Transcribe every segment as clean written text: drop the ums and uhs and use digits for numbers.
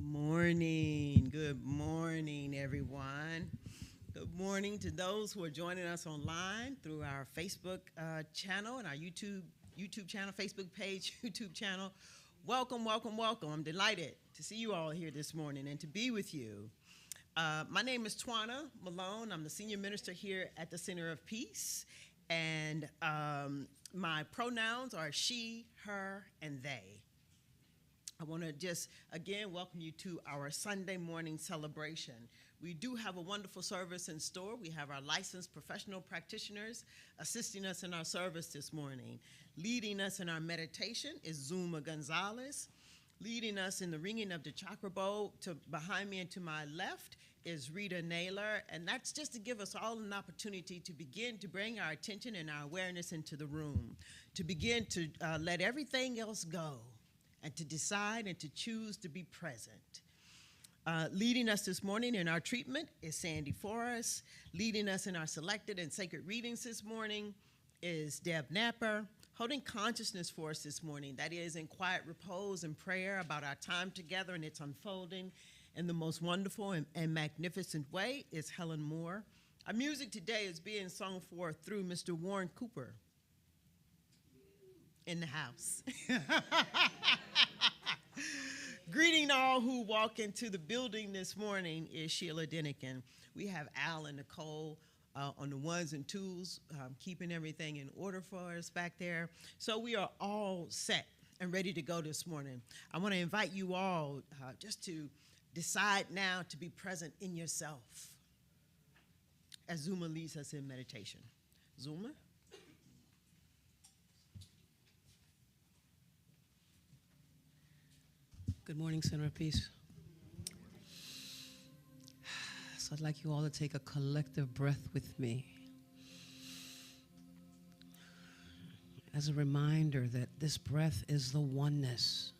morning. Good morning, everyone. Good morning to those who are joining us online through our Facebook channel and our YouTube channel, Facebook page, YouTube channel. Welcome, welcome, welcome. I'm delighted to see you all here this morning and to be with you. My name is Twana Malone. I'm the senior minister here at the Center of Peace, and my pronouns are she, her, and they. I want to just again welcome you to our Sunday morning celebration. We do have a wonderful service in store. We have our licensed professional practitioners assisting us in our service this morning. Leading us in our meditation is Zuma Gonzalez. Leading us in the ringing of the chakra bowl to behind me and to my left is Rita Naylor, and that's just to give us all an opportunity to begin to bring our attention and our awareness into the room, to begin to let everything else go, and to decide and to choose to be present. Leading us this morning in our treatment is Sandy Forrest. Leading us in our selected and sacred readings this morning is Deb Napper. Holding consciousness for us this morning, that is in quiet repose and prayer about our time together and its unfolding in the most wonderful and magnificent way, is Helen Moore. Our music today is being sung forth through Mr. Warren Cooper in the house. Greeting all who walk into the building this morning is Sheila Denikin. We have Al and Nicole on the ones and twos, keeping everything in order for us back there. So we are all set and ready to go this morning. I want to invite you all just to decide now to be present in yourself as Zuma leads us in meditation. Zuma? Good morning, Center of Peace. So I'd like you all to take a collective breath with me as a reminder that this breath is the oneness.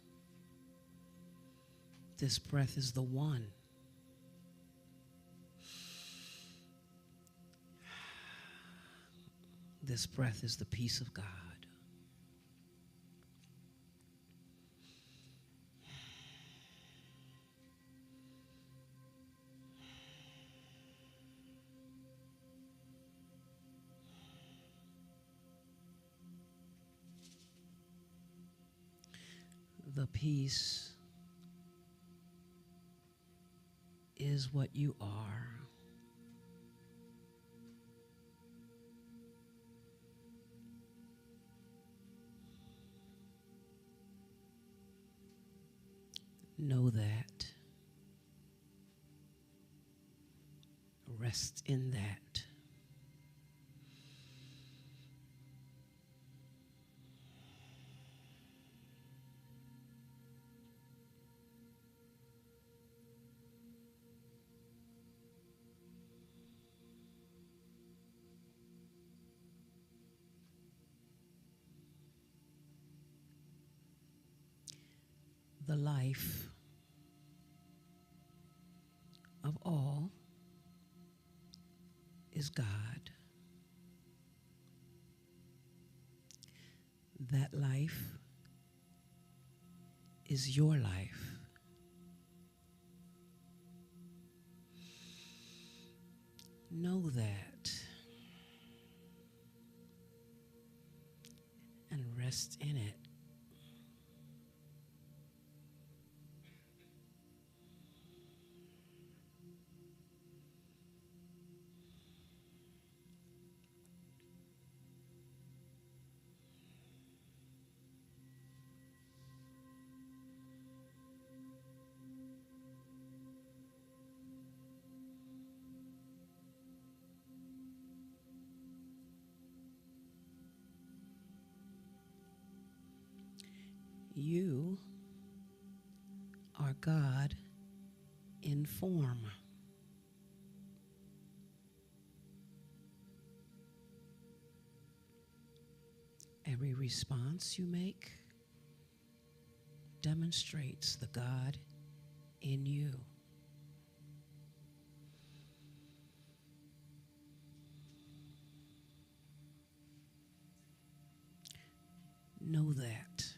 This breath is the one. This breath is the peace of God. The peace is what you are. Know that. Rest in that. The life of all is God. That life is your life. Know that and rest in it. You are God in form. Every response you make demonstrates the God in you. Know that.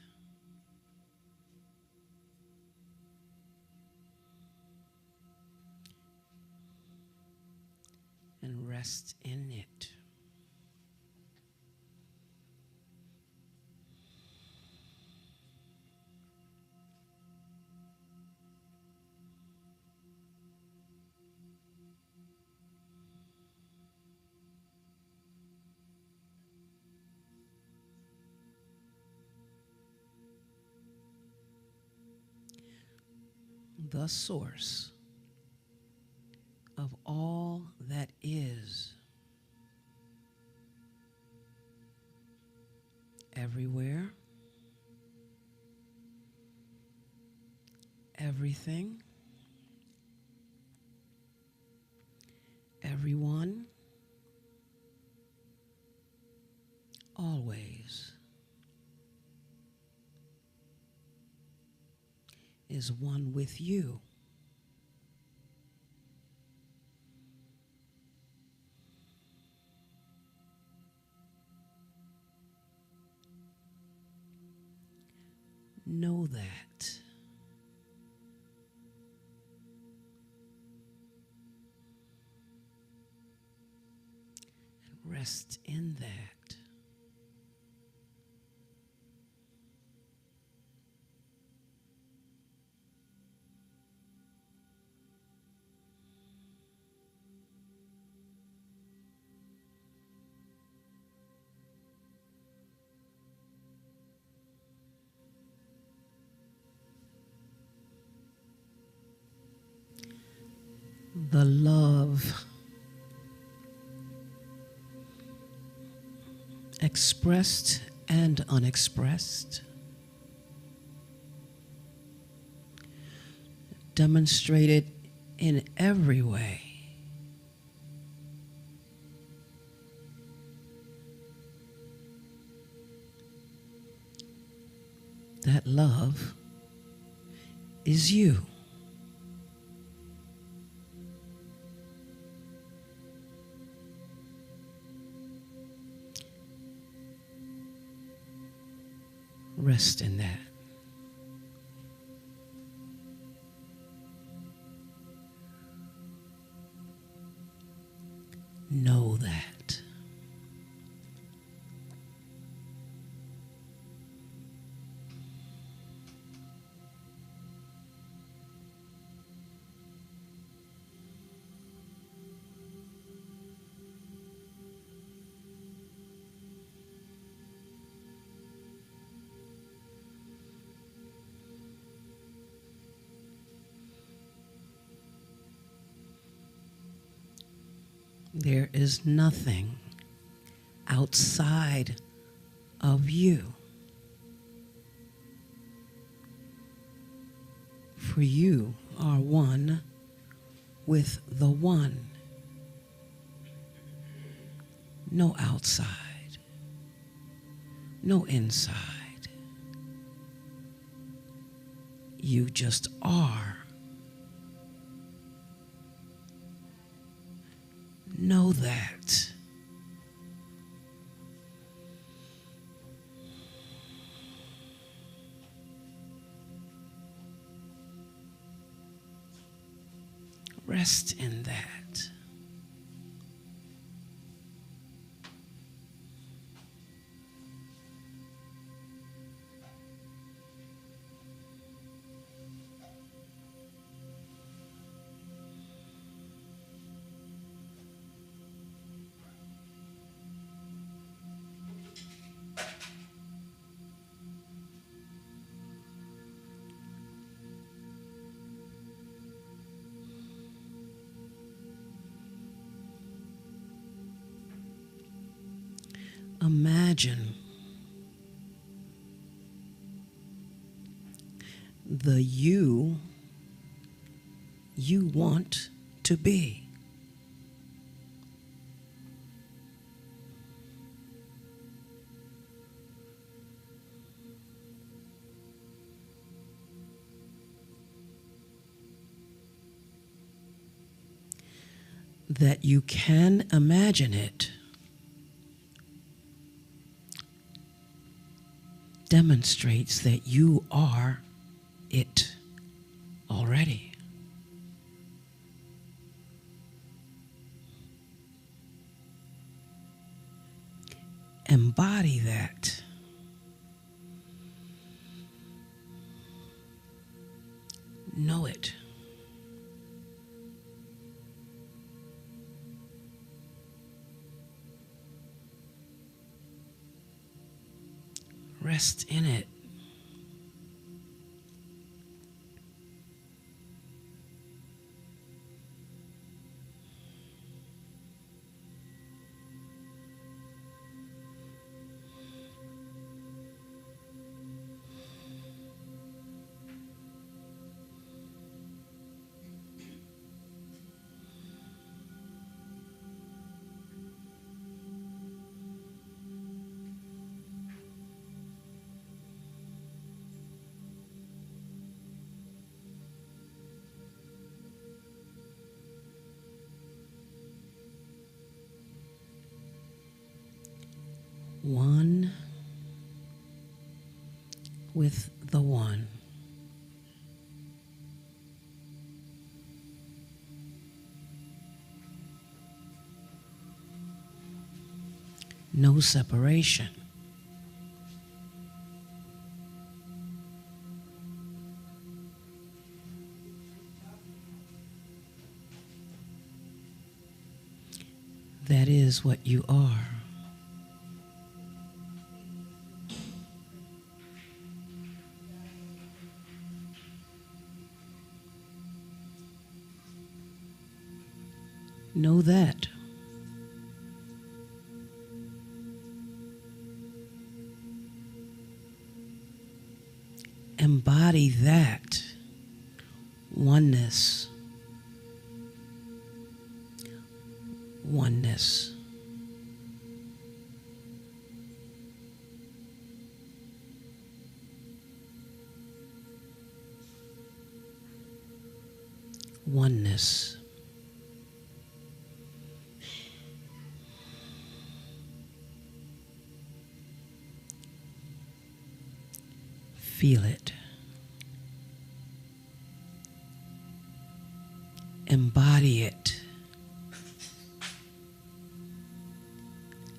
rest in it. The source of all that is, everywhere, everything, everyone, always, is one with you. Know that. And rest in that. The love expressed and unexpressed, demonstrated in every way, that love is you. Rest in that. Know that. There is nothing outside of you. For you are one with the one. No outside, no inside. You just are. Know that. Rest in that. Imagine the you want to be. That you can imagine it demonstrates that you are it already. Embody that. Know it. Rest in it. One with the one. No separation. That is what you are. Know that. Embody that oneness. Oneness. Oneness. Feel it. Embody it.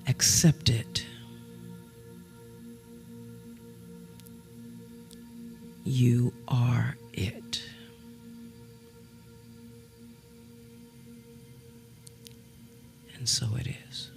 Accept it. You are it. And so it is.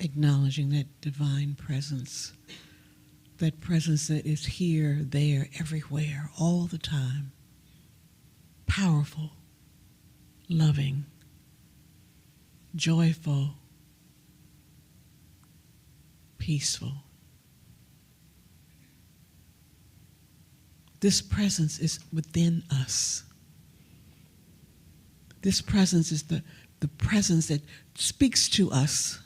Acknowledging that divine presence, that presence that is here, there, everywhere, all the time. Powerful, loving, joyful, peaceful. This presence is within us. This presence is the presence that speaks to us.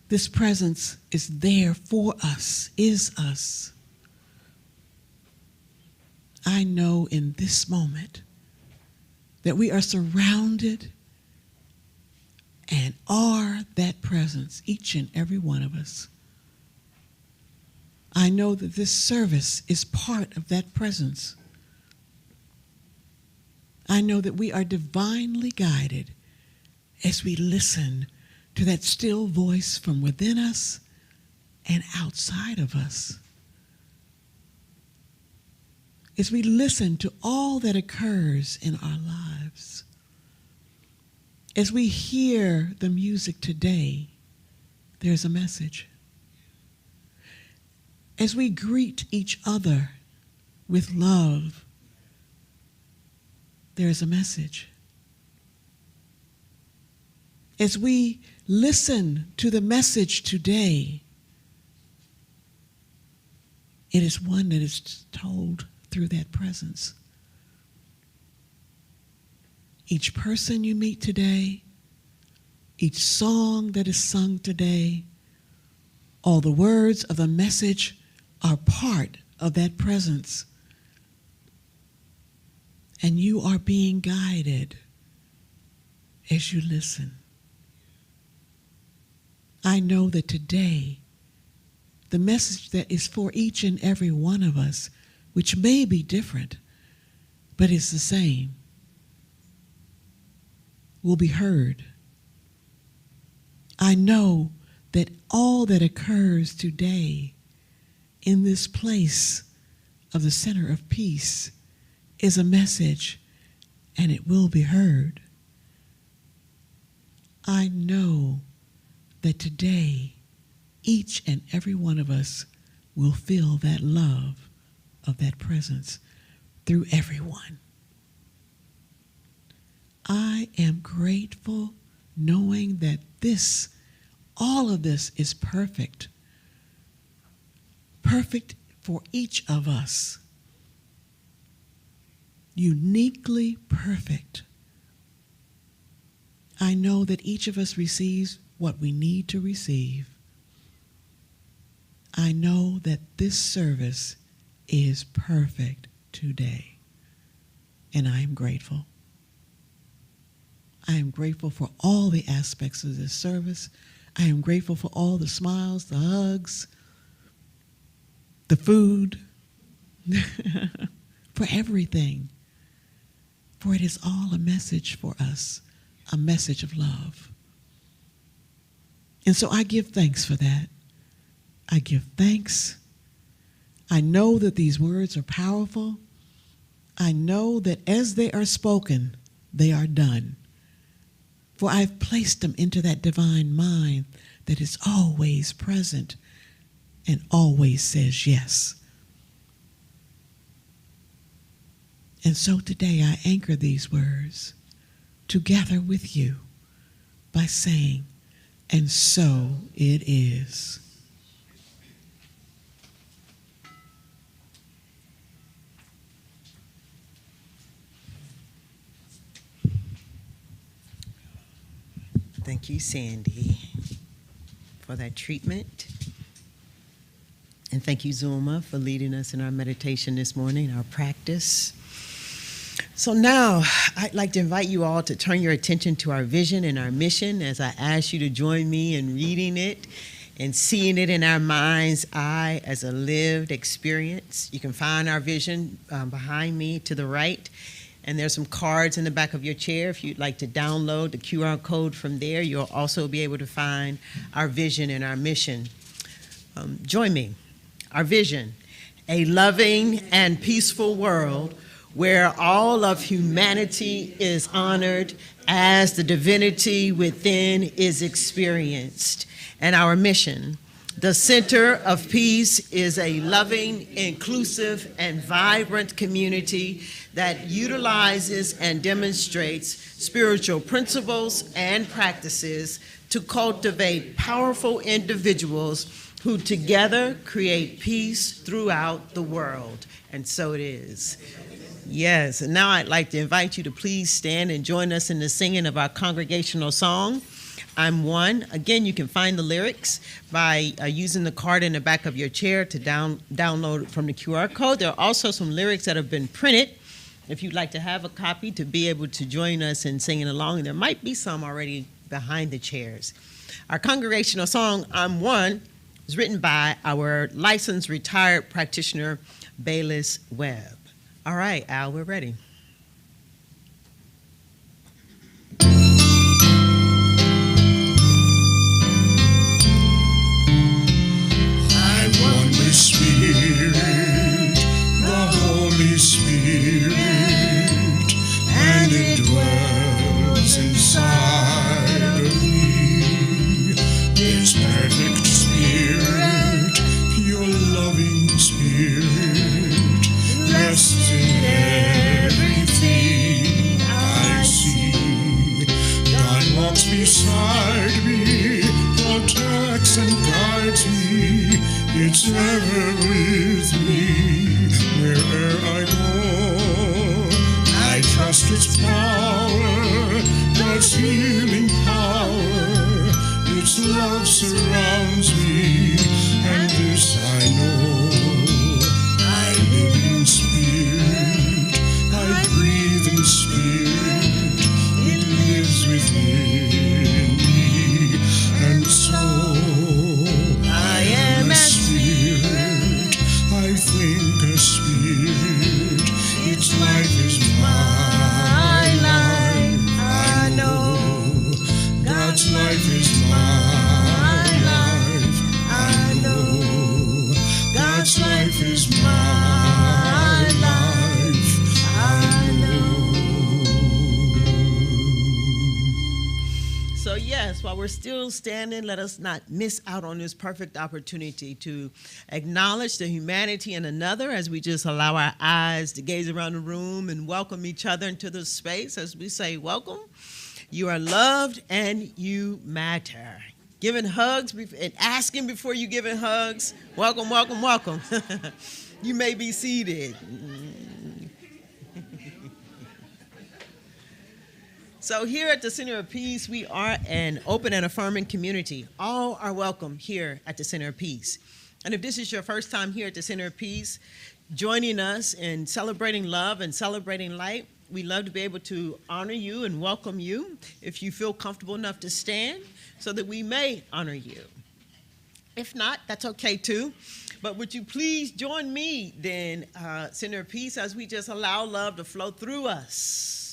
This presence is there for us, is us. I know in this moment that we are surrounded and are that presence, each and every one of us. I know that this service is part of that presence. I know that we are divinely guided as we listen to that still voice from within us and outside of us. As we listen to all that occurs in our lives. As we hear the music today, there's a message. As we greet each other with love, there's a message. As we listen to the message today, it is one that is told through that presence. Each person you meet today, each song that is sung today, all the words of the message are part of that presence. And you are being guided as you listen. I know that today, the message that is for each and every one of us, which may be different, but it's the same, will be heard. I know that all that occurs today in this place of the center of peace is a message, and it will be heard. I know that today, each and every one of us will feel that love of that presence through everyone. I am grateful knowing that all of this is perfect. Perfect for each of us. Uniquely perfect. I know that each of us receives what we need to receive. I know that this service is perfect today, and I am grateful. I am grateful for all the aspects of this service. I am grateful for all the smiles, the hugs, the food, for everything. For it is all a message for us, a message of love. And so I give thanks for that. I give thanks. I know that these words are powerful. I know that as they are spoken, they are done. For I've placed them into that divine mind that is always present and always says yes. And so today I anchor these words together with you by saying, and so it is. Thank you, Sandy, for that treatment. And thank you, Zulma, for leading us in our meditation this morning, our practice. So now I'd like to invite you all to turn your attention to our vision and our mission as I ask you to join me in reading it and seeing it in our mind's eye as a lived experience. You can find our vision behind me to the right. And there's some cards in the back of your chair. If you'd like to download the QR code from there, you'll also be able to find our vision and our mission. Join me. Our vision, a loving and peaceful world where all of humanity is honored as the divinity within is experienced. And our mission, the center of peace, is a loving, inclusive, and vibrant community that utilizes and demonstrates spiritual principles and practices to cultivate powerful individuals who together create peace throughout the world. And so it is. Yes, and now I'd like to invite you to please stand and join us in the singing of our congregational song, I'm One. Again, you can find the lyrics by using the card in the back of your chair to download it from the QR code. There are also some lyrics that have been printed. If you'd like to have a copy to be able to join us in singing along, there might be some already behind the chairs. Our congregational song, I'm One, was written by our licensed retired practitioner, Bayless Webb. All right, Al, we're ready. It's ever with me wherever I go. I trust its power, God's healing power. Its love surrounds me, and this I know. I live in spirit, I breathe in spirit. It lives within me, and so I am a spirit. I think a spirit. Its life is my life. I know God's life is my life. I know God's life is my life. I know. So yes, while we're still standing, let us not miss out on this perfect opportunity to acknowledge the humanity in another as we just allow our eyes to gaze around the room and welcome each other into the space as we say, welcome. You are loved and you matter. Giving hugs and asking before you giving hugs. Welcome, welcome, welcome. You may be seated. So here at the Center of Peace, we are an open and affirming community. All are welcome here at the Center of Peace. And if this is your first time here at the Center of Peace, joining us in celebrating love and celebrating light, we love to be able to honor you and welcome you if you feel comfortable enough to stand so that we may honor you. If not, that's okay too. But would you please join me then, Center of Peace, as we just allow love to flow through us,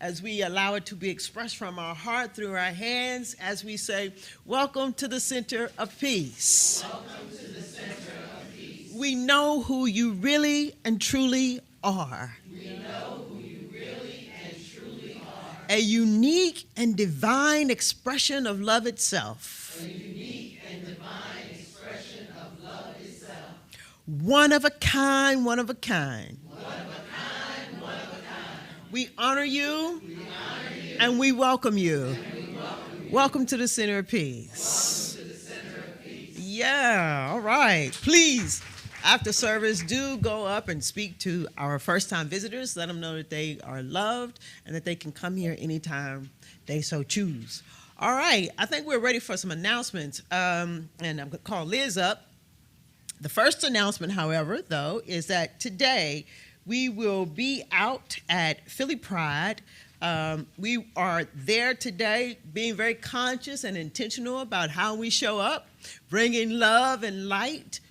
as we allow it to be expressed from our heart through our hands, as we say, welcome to the Center of Peace. Welcome to the Center of Peace. We know who you really and truly are. We know who you really and truly are. A unique and divine expression of love itself. A unique and divine expression of love itself. One of a kind, one of a kind. One of a kind, one of a kind. We honor you, We honor you and we welcome you. and we welcome you. Welcome to the Center of Peace. Welcome to the Center of Peace. Yeah, all right. Please, after service, do go up and speak to our first-time visitors. Let them know that they are loved and that they can come here anytime they so choose. All right, I think we're ready for some announcements. And I'm going to call Liz up. The first announcement, however, though, is that today we will be out at Philly Pride. We are there today being very conscious and intentional about how we show up, bringing love and light,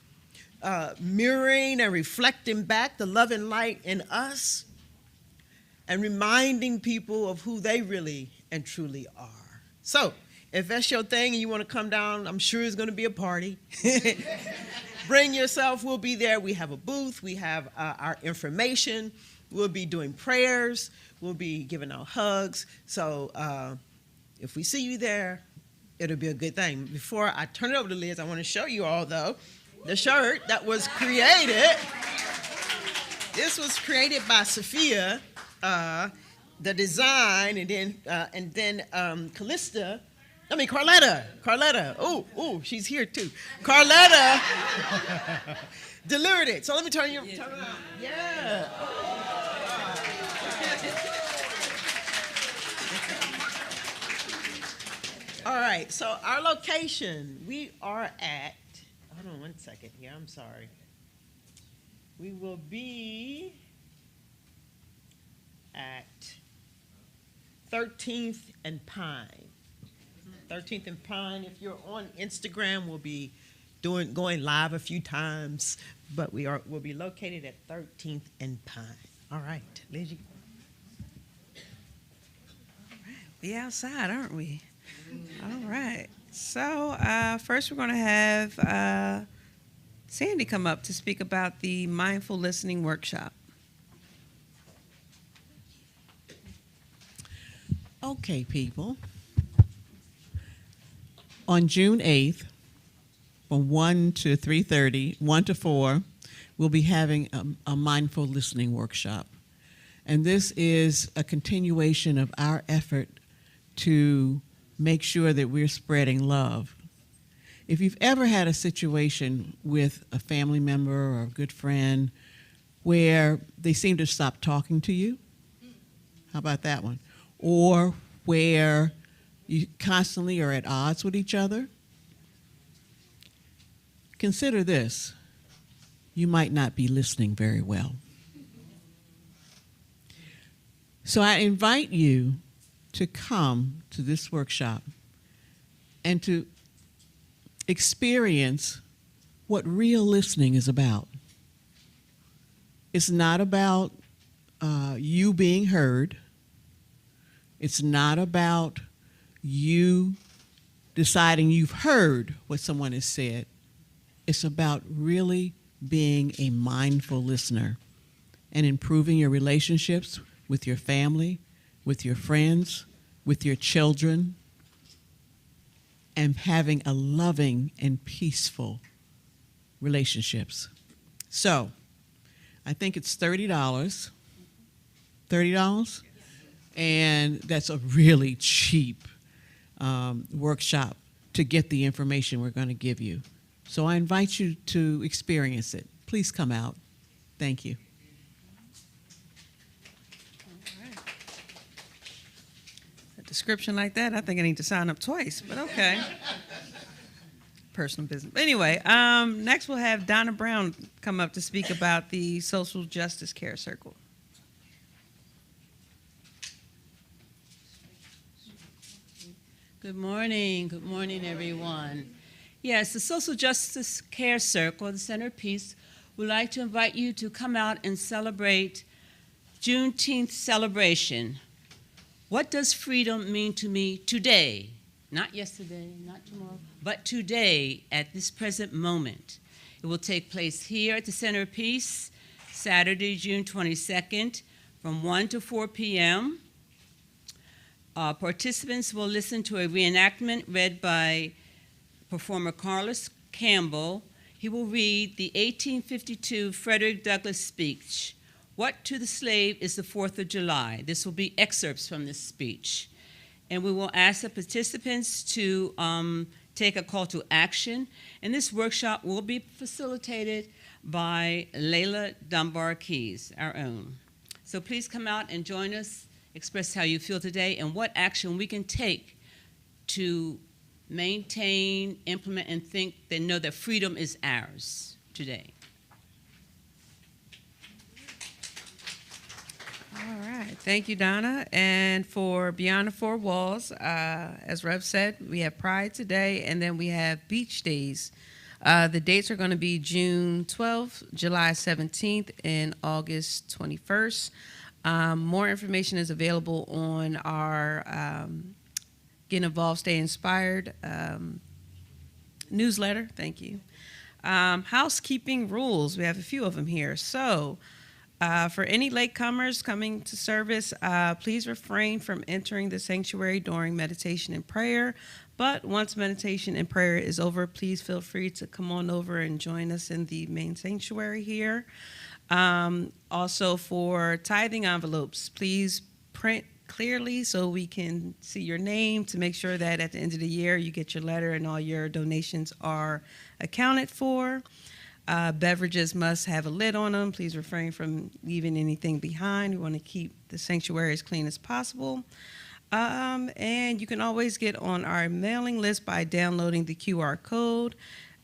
mirroring and reflecting back the love and light in us, and reminding people of who they really and truly are. So if that's your thing and you want to come down, I'm sure it's going to be a party. Bring yourself. We'll be there. We have a booth. We have our information. We'll be doing prayers. We'll be giving out hugs. So if we see you there, it'll be a good thing. Before I turn it over to Liz, I want to show you all, though, the shirt that was created. This was created by Sophia, the design, and then Carletta. Oh, she's here too. Carletta delivered it. So let me turn it around. Yeah. All right. So our location, we are at. Hold on 1 second here. I'm sorry. We will be at 13th and Pine. 13th and Pine. If you're on Instagram, we'll be going live a few times, but we'll be located at 13th and Pine. All right, Liz. Be outside, aren't we? All right. So first we're going to have Sandy come up to speak about the Mindful Listening Workshop. Okay, people. On June 8th, from 1 to 3:30, 1 to 4, we'll be having a mindful listening workshop. And this is a continuation of our effort to make sure that we're spreading love. if you've ever had a situation with a family member or a good friend where they seem to stop talking to you, how about that one? Or where you constantly are at odds with each other, consider this: you might not be listening very well. So I invite you to come to this workshop and to experience what real listening is about. It's not about you being heard. It's not about you deciding you've heard what someone has said. It's about really being a mindful listener and improving your relationships with your family, with your friends, with your children, and having a loving and peaceful relationships. So, I think it's $30. $30? And that's a really cheap workshop to get the information we're going to give you. So I invite you to experience it. Please come out. Thank you. A description like that, I think I need to sign up twice, but okay. Personal business. Anyway, next we'll have Donna Brown come up to speak about the Social Justice Care Circle. Good morning, everyone. Yes, the Social Justice Care Circle, the Centerpiece, would like to invite you to come out and celebrate Juneteenth celebration. What does freedom mean to me today? Not yesterday, not tomorrow, but today at this present moment. It will take place here at the Centerpiece, Saturday, June 22nd, from 1 to 4 p.m. Participants will listen to a reenactment read by performer Carlos Campbell. He will read the 1852 Frederick Douglass speech, "What to the Slave is the 4th of July?" This will be excerpts from this speech. And we will ask the participants to take a call to action. And this workshop will be facilitated by Layla Dunbar Keys, our own. So please come out and join us. Express how you feel today and what action we can take to maintain, implement, and think that know that freedom is ours today. All right. Thank you, Donna. And for Beyond the Four Walls, as Rev said, we have Pride today, and then we have Beach Days. The dates are going to be June 12th, July 17th, and August 21st. More information is available on our Get Involved, Stay Inspired newsletter. Thank you. Housekeeping rules. We have a few of them here. So for any latecomers coming to service, please refrain from entering the sanctuary during meditation and prayer. But once meditation and prayer is over, please feel free to come on over and join us in the main sanctuary here. Also for tithing envelopes, please print clearly so we can see your name to make sure that at the end of the year you get your letter and all your donations are accounted for. Beverages must have a lid on them. Please refrain from leaving anything behind. We want to keep the sanctuary as clean as possible. And you can always get on our mailing list by downloading the QR code.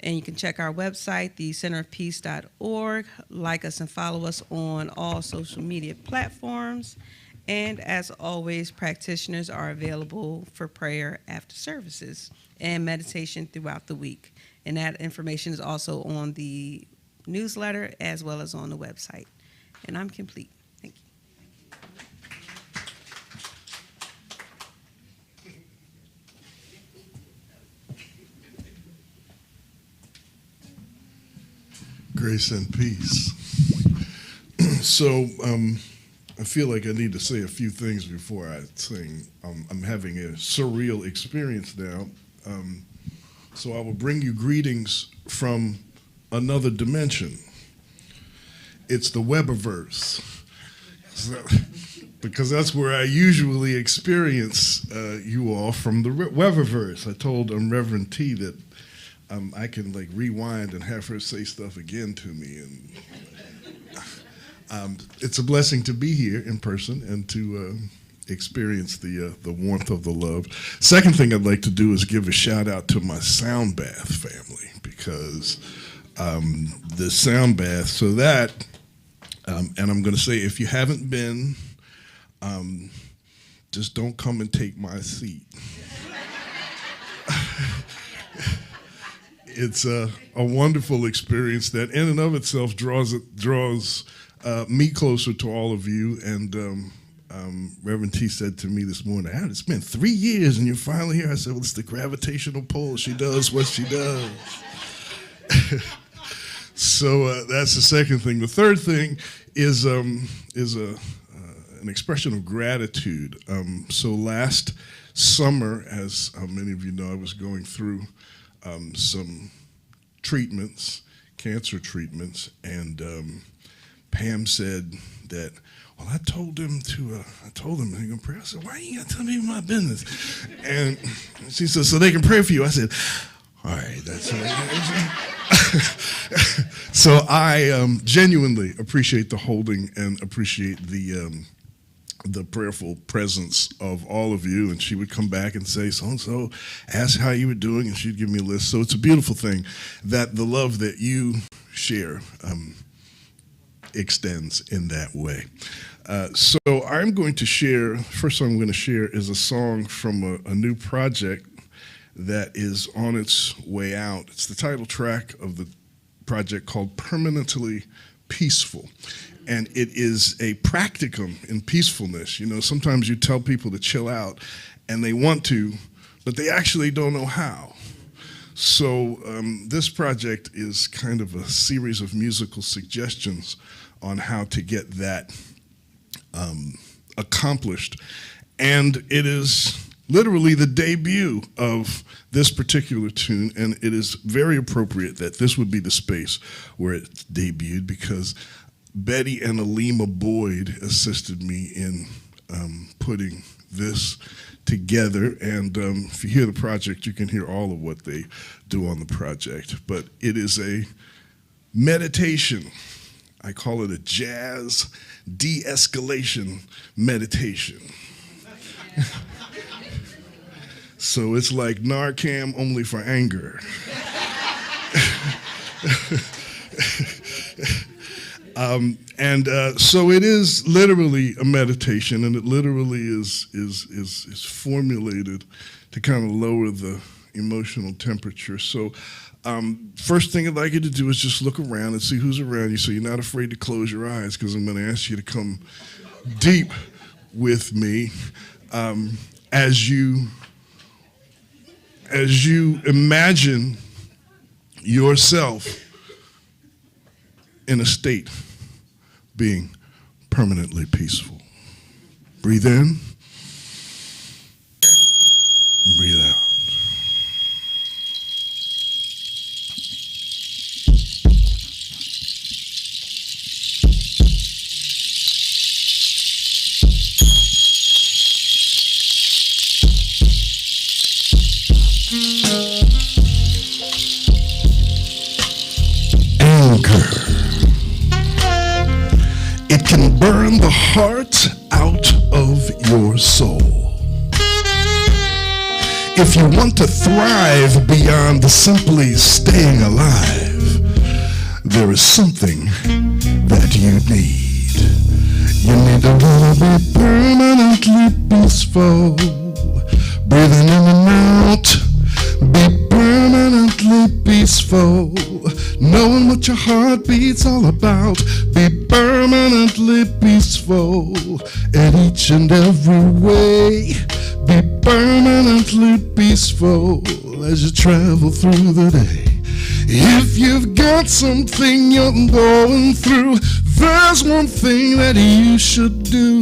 And you can check our website, thecenterofpeace.org. Like us and follow us on all social media platforms. And as always, practitioners are available for prayer after services and meditation throughout the week. And that information is also on the newsletter as well as on the website. And I'm complete. Thank you. Grace and peace. So I feel like I need to say a few things before I sing. I'm having a surreal experience now. So I will bring you greetings from another dimension. It's the Webiverse. So, because that's where I usually experience you all, from the Webiverse. I told Reverend T that I can like rewind and have her say stuff again to me, and it's a blessing to be here in person and to experience the warmth of the love. Second thing I'd like to do is give a shout out to my sound bath family, because the sound bath. So that, and I'm going to say, if you haven't been, just don't come and take my seat. It's a wonderful experience that in and of itself draws me closer to all of you. And Reverend T said to me this morning, it's been 3 years and you're finally here. I said, well, it's the gravitational pull. She does what she does. So that's the second thing. The third thing is an expression of gratitude. So last summer, as many of you know, I was going through some treatments, cancer treatments, and Pam said that, well, I told them they can pray. I said, why you gotta tell me my business? And she said, so they can pray for you. I said, all right, that's it. So I genuinely appreciate the holding and appreciate the prayerful presence of all of you. And she would come back and say, so-and-so asked how you were doing, and she'd give me a list. So it's a beautiful thing that the love that you share extends in that way. So I'm going to share, first song I'm going to share is a song from a new project that is on its way out. It's the title track of the project called Permanently Peaceful. And it is a practicum in peacefulness. You know, sometimes you tell people to chill out and they want to, but they actually don't know how. So this project is kind of a series of musical suggestions on how to get that accomplished. And it is literally the debut of this particular tune, and it is very appropriate that this would be the space where it debuted, because Betty and Alima Boyd assisted me in putting this together. And if you hear the project, you can hear all of what they do on the project. But it is a meditation. I call it a jazz de-escalation meditation. So it's like Narcan, only for anger. So it is literally a meditation, and it literally is formulated to kind of lower the emotional temperature. So first thing I'd like you to do is just look around and see who's around you, so you're not afraid to close your eyes, because I'm going to ask you to come deep with me as you imagine yourself in a state being permanently peaceful. Breathe in, breathe out. It can burn the heart out of your soul. If you want to thrive beyond simply staying alive, there is something that you need. You need to want to be permanently peaceful. Breathing in and out, be permanently peaceful. Knowing what your heart beats all about, be permanently peaceful in each and every way. Be permanently peaceful as you travel through the day. If you've got something you're going through, there's one thing that you should do.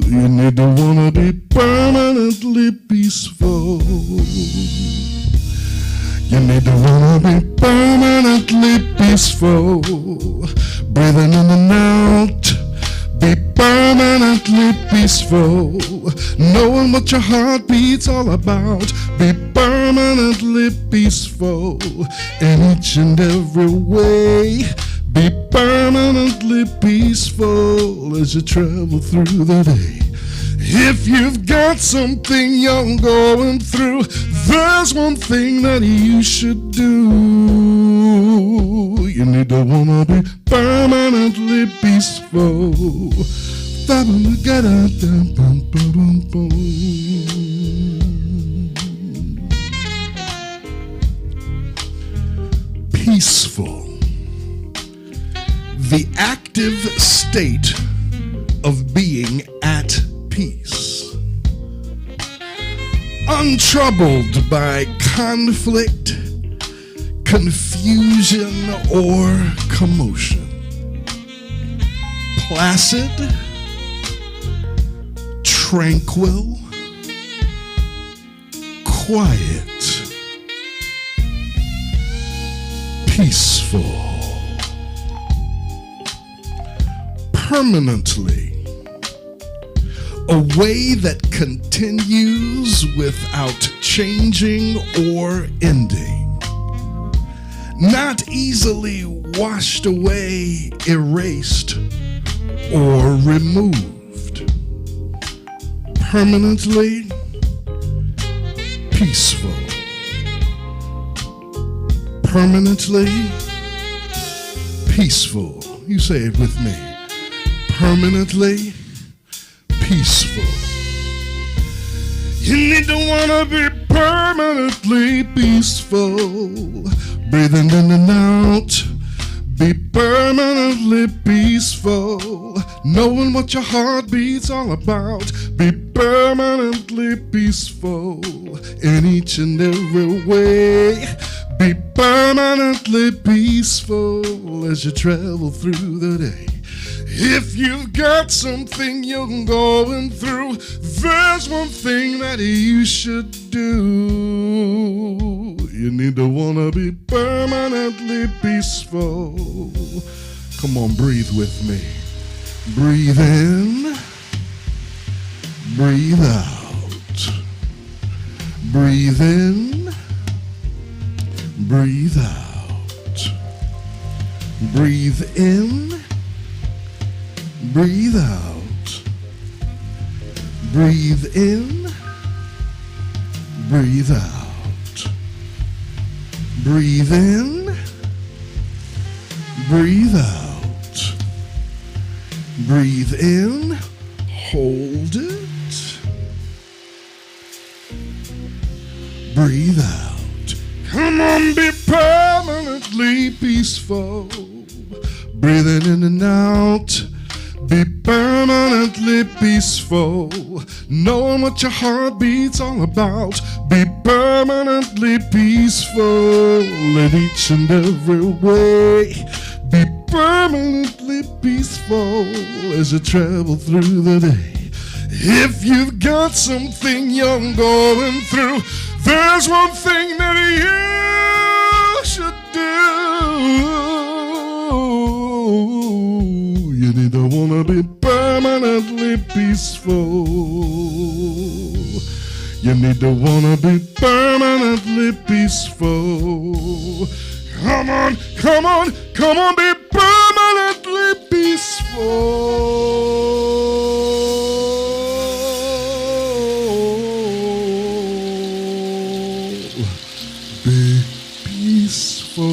You need to want to be permanently peaceful. You need to want to be permanently peaceful. Breathing in and out, be permanently peaceful. Knowing what your heart beats all about, be permanently permanently peaceful in each and every way. Be permanently peaceful as you travel through the day. If you've got something you're going through, there's one thing that you should do. You need to wanna be permanently peaceful. Peaceful. The active state of being at peace. Untroubled by conflict, confusion, or commotion. Placid, tranquil, quiet, peaceful. Permanently. A way that continues without changing or ending. Not easily washed away, erased, or removed. Permanently peaceful. Permanently peaceful. You say it with me. Permanently peaceful. You need to wanna be permanently peaceful. Breathing in and out. Be permanently peaceful. Knowing what your heartbeat's all about. Be permanently peaceful in each and every way. Be permanently peaceful as you travel through the day. If you've got something you're going through, there's one thing that you should do. You need to wanna be permanently peaceful. Come on, breathe with me. Breathe in, breathe out. Breathe in, breathe out. Breathe in, breathe out. Breathe in, breathe out. Breathe in, breathe out. Breathe in, hold it. Breathe out. Come on, be permanently peaceful. Breathing in and out. Be permanently peaceful, knowing what your heartbeat's all about. Be permanently peaceful in each and every way. Be permanently peaceful as you travel through the day. If you've got something you're going through, there's one thing that you should do. You need to wanna be permanently peaceful. You need to wanna be permanently peaceful. Come on, come on, come on, be permanently peaceful. Be peaceful.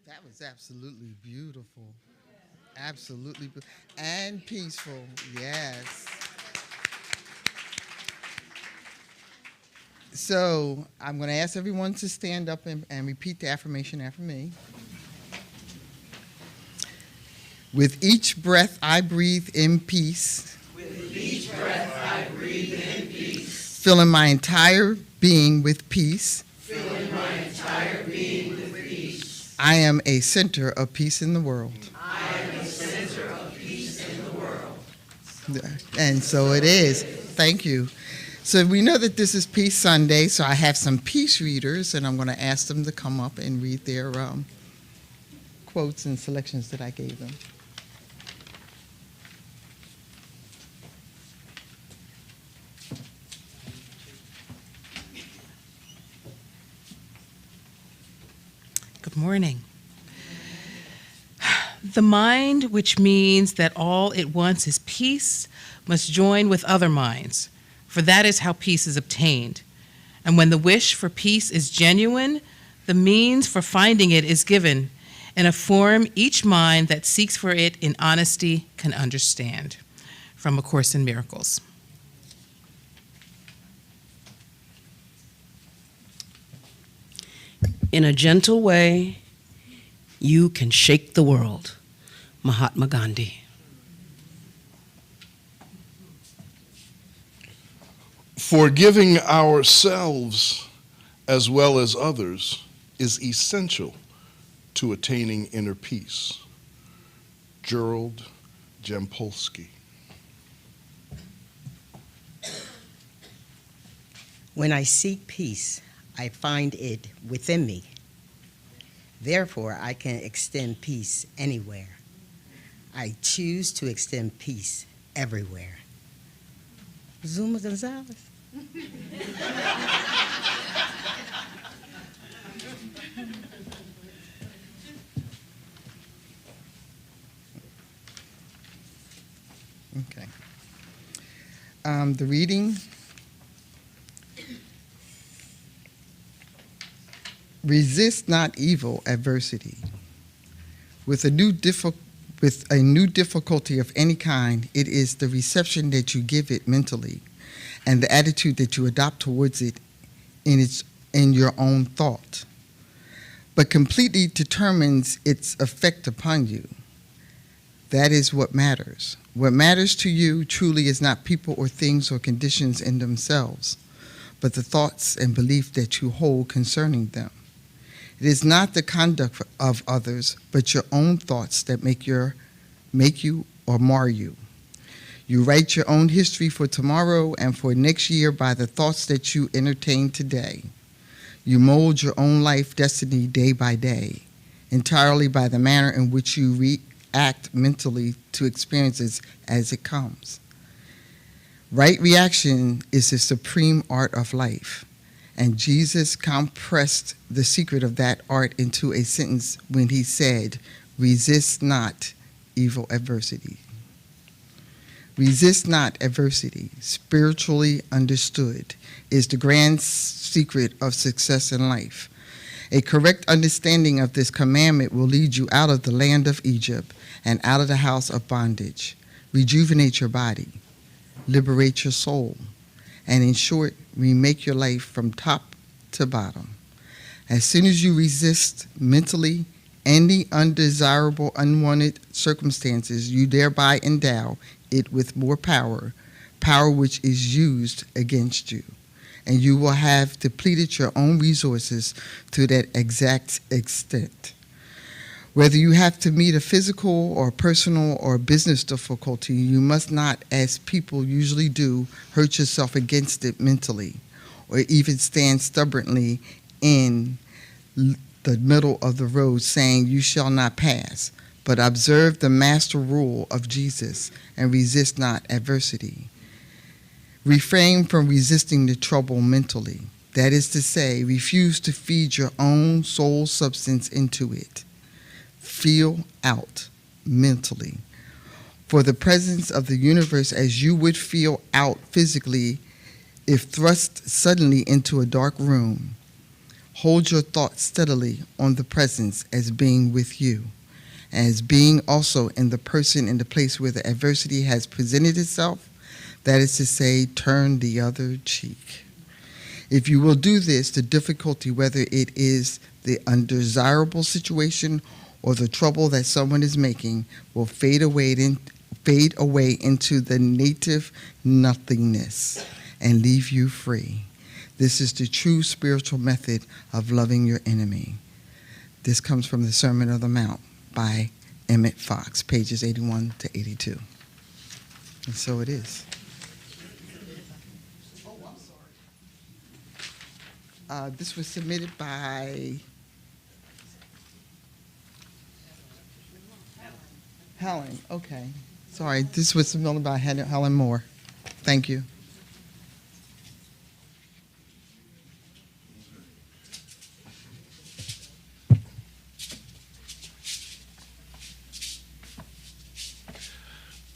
That was absolutely beautiful. Absolutely. And peaceful. Yes. So I'm going to ask everyone to stand up and repeat the affirmation after me. With each breath I breathe in peace. With each breath I breathe in peace. Filling my entire being with peace. Filling my entire being with peace. I am a center of peace in the world. I am a center of peace in the world. And so it is. Thank you. So we know that this is Peace Sunday, so I have some peace readers, and I'm going to ask them to come up and read their quotes and selections that I gave them. Good morning. The mind, which means that all it wants is peace, must join with other minds, for that is how peace is obtained. And when the wish for peace is genuine, the means for finding it is given in a form each mind that seeks for it in honesty can understand. From A Course in Miracles. In a gentle way, you can shake the world. Mahatma Gandhi. Forgiving ourselves as well as others is essential to attaining inner peace. Gerald Jampolsky. When I seek peace, I find it within me. Therefore, I can extend peace anywhere. I choose to extend peace everywhere. Zuma Gonzalez. Okay. The reading. Resist not evil adversity. With a new difficulty of any kind, it is the reception that you give it mentally and the attitude that you adopt towards it in your own thought, but completely determines its effect upon you. That is what matters. What matters to you truly is not people or things or conditions in themselves, but the thoughts and belief that you hold concerning them. It is not the conduct of others, but your own thoughts that make you or mar you. You write your own history for tomorrow and for next year by the thoughts that you entertain today. You mold your own life destiny day by day, entirely by the manner in which you react mentally to experiences as it comes. Right reaction is the supreme art of life. And Jesus compressed the secret of that art into a sentence when he said, resist not evil adversity. Resist not adversity, spiritually understood, is the grand secret of success in life. A correct understanding of this commandment will lead you out of the land of Egypt and out of the house of bondage, rejuvenate your body, liberate your soul, and in short, remake your life from top to bottom. As soon as you resist mentally any undesirable, unwanted circumstances, you thereby endow it with more power, power which is used against you. And you will have depleted your own resources to that exact extent. Whether you have to meet a physical or personal or business difficulty, you must not, as people usually do, hurt yourself against it mentally, or even stand stubbornly in the middle of the road saying, you shall not pass, but observe the master rule of Jesus and resist not adversity. Refrain from resisting the trouble mentally. That is to say, refuse to feed your own soul substance into it. Feel out mentally. For the presence of the universe as you would feel out physically if thrust suddenly into a dark room. Hold your thoughts steadily on the presence as being with you, as being also in the person in the place where the adversity has presented itself. That is to say, turn the other cheek. If you will do this, the difficulty, whether it is the undesirable situation or the trouble that someone is making, will fade away into the native nothingness and leave you free. This is the true spiritual method of loving your enemy. This comes from the Sermon on the Mount by Emmett Fox, pages 81 to 82. And so it is. This was submitted by Helen. Okay. Sorry, this was submitted by Helen Moore. Thank you.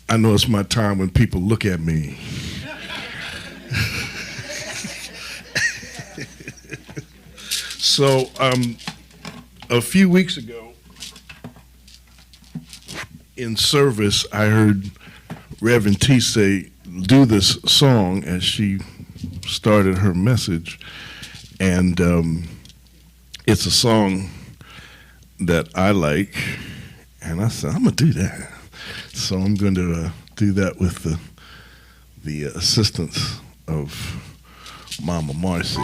I know it's my time when people look at me. So, a few weeks ago, in service, I heard Reverend T say, do this song as she started her message. And it's a song that I like. And I said, I'm going to do that. So I'm going to do that with the assistance of Mama Marcy.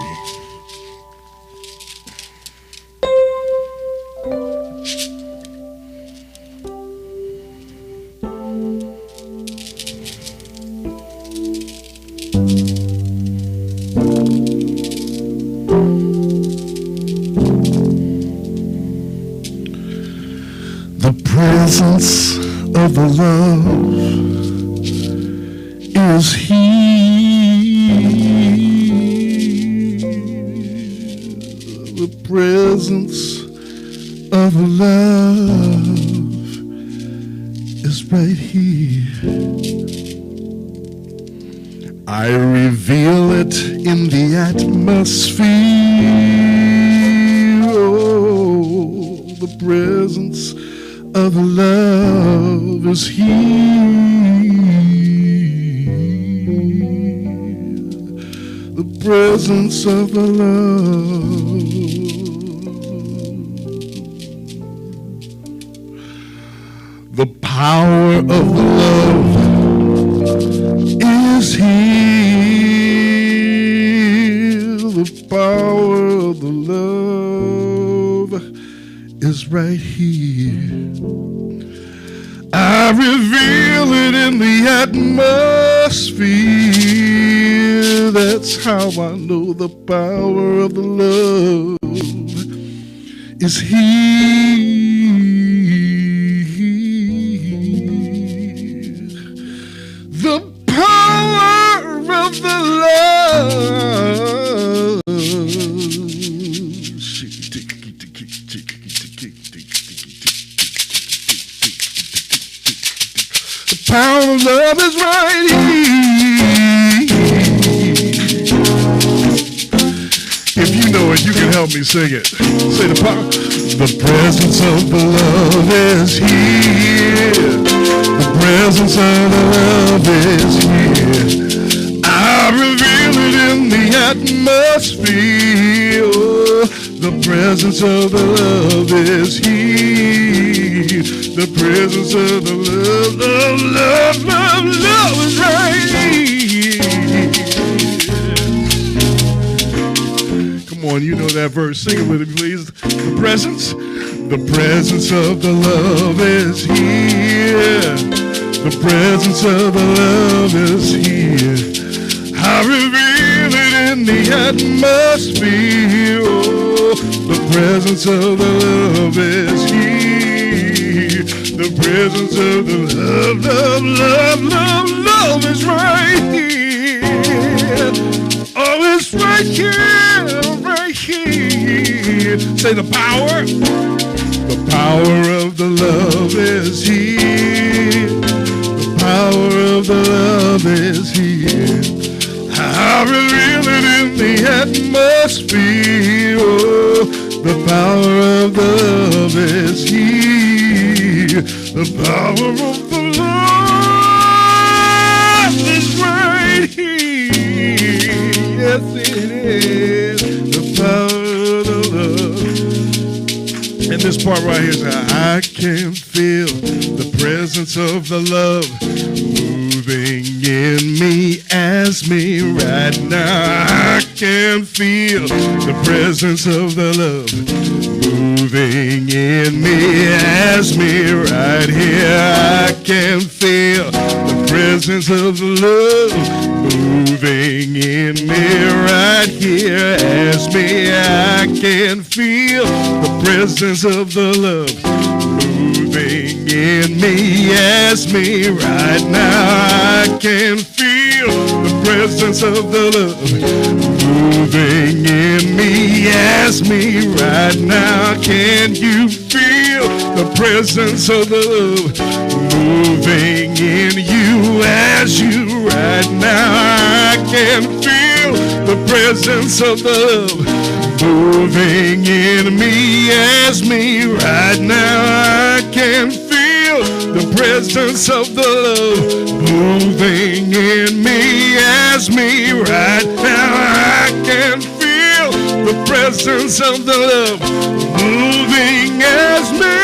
The presence of the love is here. The presence of the love is right here. I reveal it in the atmosphere. Oh, the presence of love is here. The presence of the love. The power of the love is here. The power of the love is right here. I reveal it in the atmosphere. That's how I know the power of the love is here. The power of the love. The power of love is right here. If you know it, you can help me sing it. Say the power. The presence of the love is here. The presence of the love is here. I reveal it in the atmosphere. Oh, the presence of the love is here. The presence of the love is right here. Come on, you know that verse. Sing it with me, please. The presence of the love is here. The presence of the love is here. I reveal it in the atmosphere. Oh, the presence of the love is here. The presence of the love is right here. Oh, it's right here, right here. Say the power. The power of the love is here. The power of the love is here. I reveal it in the atmosphere. Oh, the power of the love is here. The power of the love is right here. Yes, it is. The power of the love. And this part right here is I can feel the presence of the love moving in me as me right now. I can feel the presence of the love moving has me right here. I can feel the presence of the love moving in me right here. Has me, I can feel the presence of the love moving in me. Has me right now. I can feel the presence of the love moving in me. Has me right now. Can you feel the presence of the love moving in you? As you right now, I can feel the presence of the love moving in me. As me right now, I can feel the presence of the love moving in me. As me right now, I can feel the presence of the love moving as me,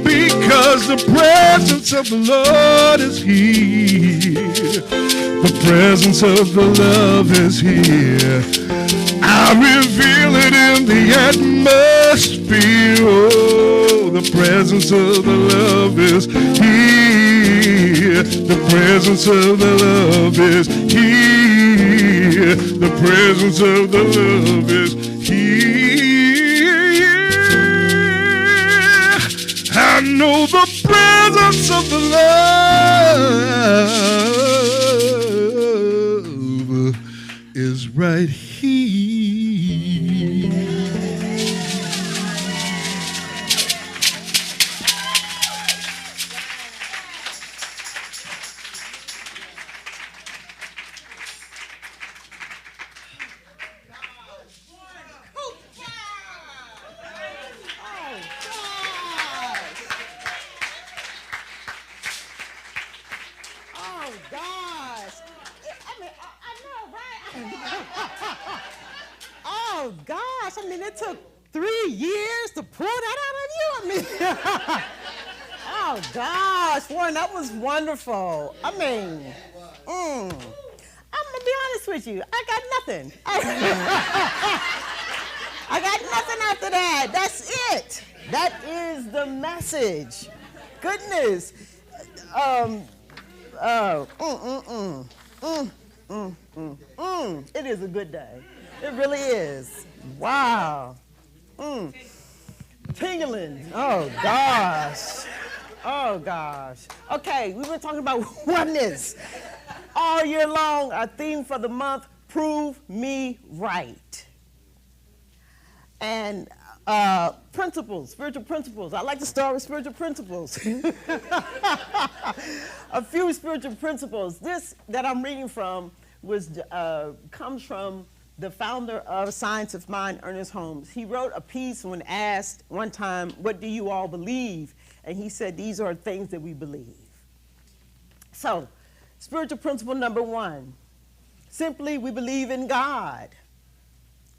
because the presence of the Lord is here. The presence of the love is here. I reveal it in the atmosphere. Oh, the presence of the love is here. The presence of the love is here. The presence of the love is here. I know the presence of the love is right here. Oh gosh! I mean, I know, right? Oh gosh! I mean, it took 3 years to pull that out of you. I mean, oh gosh, Warren, that was wonderful. I mean, I'm gonna be honest with you. I got nothing. I got nothing after that. That's it. That is the message. Goodness. It is a good day. It really is. Wow. Tingling. Oh, gosh. Oh, gosh. Okay, we've been talking about oneness all year long. Our theme for the month, Prove Me Right. And principles, spiritual principles. I like to start with spiritual principles. A few spiritual principles. This that I'm reading from comes from the founder of Science of Mind, Ernest Holmes. He wrote a piece when asked one time, "What do you all believe?" And he said, "These are things that we believe." So, spiritual principle number 1, simply we believe in God,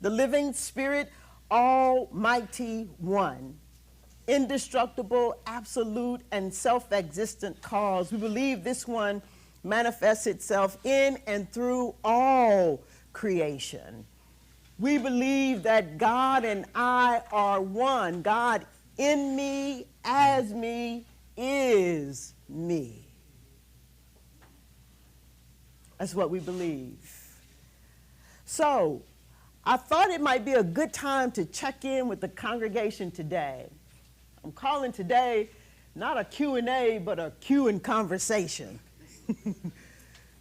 the living spirit, Almighty One, indestructible, absolute, and self-existent cause. We believe this one manifests itself in and through all creation. We believe that God and I are one. God in me, as me, is me. That's what we believe. So, I thought it might be a good time to check in with the congregation today. I'm calling today not a Q&A, but a Q and conversation.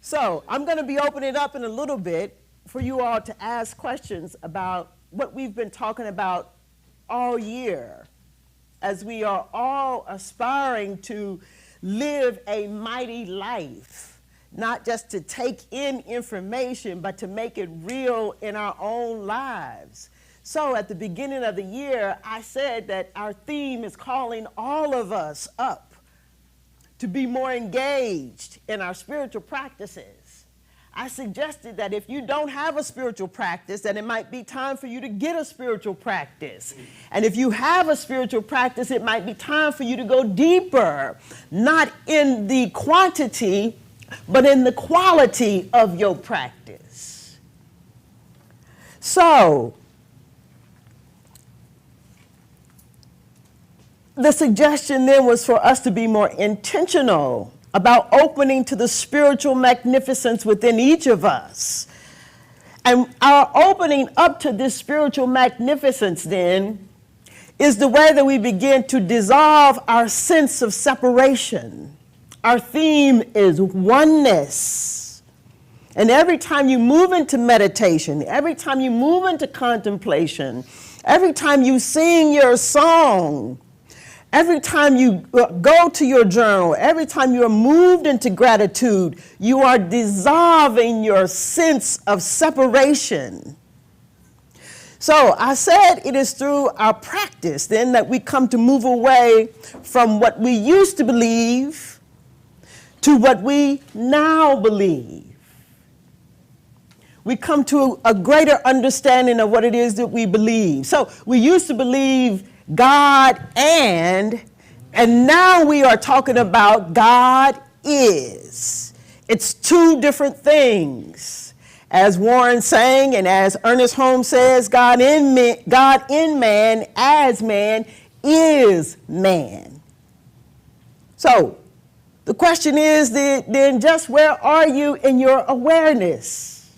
So I'm going to be opening up in a little bit for you all to ask questions about what we've been talking about all year, as we are all aspiring to live a mighty life. Not just to take in information, but to make it real in our own lives. So at the beginning of the year, I said that our theme is calling all of us up to be more engaged in our spiritual practices. I suggested that if you don't have a spiritual practice, then it might be time for you to get a spiritual practice. And if you have a spiritual practice, it might be time for you to go deeper, not in the quantity, but in the quality of your practice. So, the suggestion then was for us to be more intentional about opening to the spiritual magnificence within each of us. And our opening up to this spiritual magnificence then is the way that we begin to dissolve our sense of separation. Our theme is oneness. And every time you move into meditation, every time you move into contemplation, every time you sing your song, every time you go to your journal, every time you are moved into gratitude, you are dissolving your sense of separation. So I said it is through our practice then that we come to move away from what we used to believe to what we now believe. We come to a greater understanding of what it is that we believe. So we used to believe God and now we are talking about God is. It's two different things. As Warren sang and as Ernest Holmes says, God in man as man is man. So the question is then just where are you in your awareness?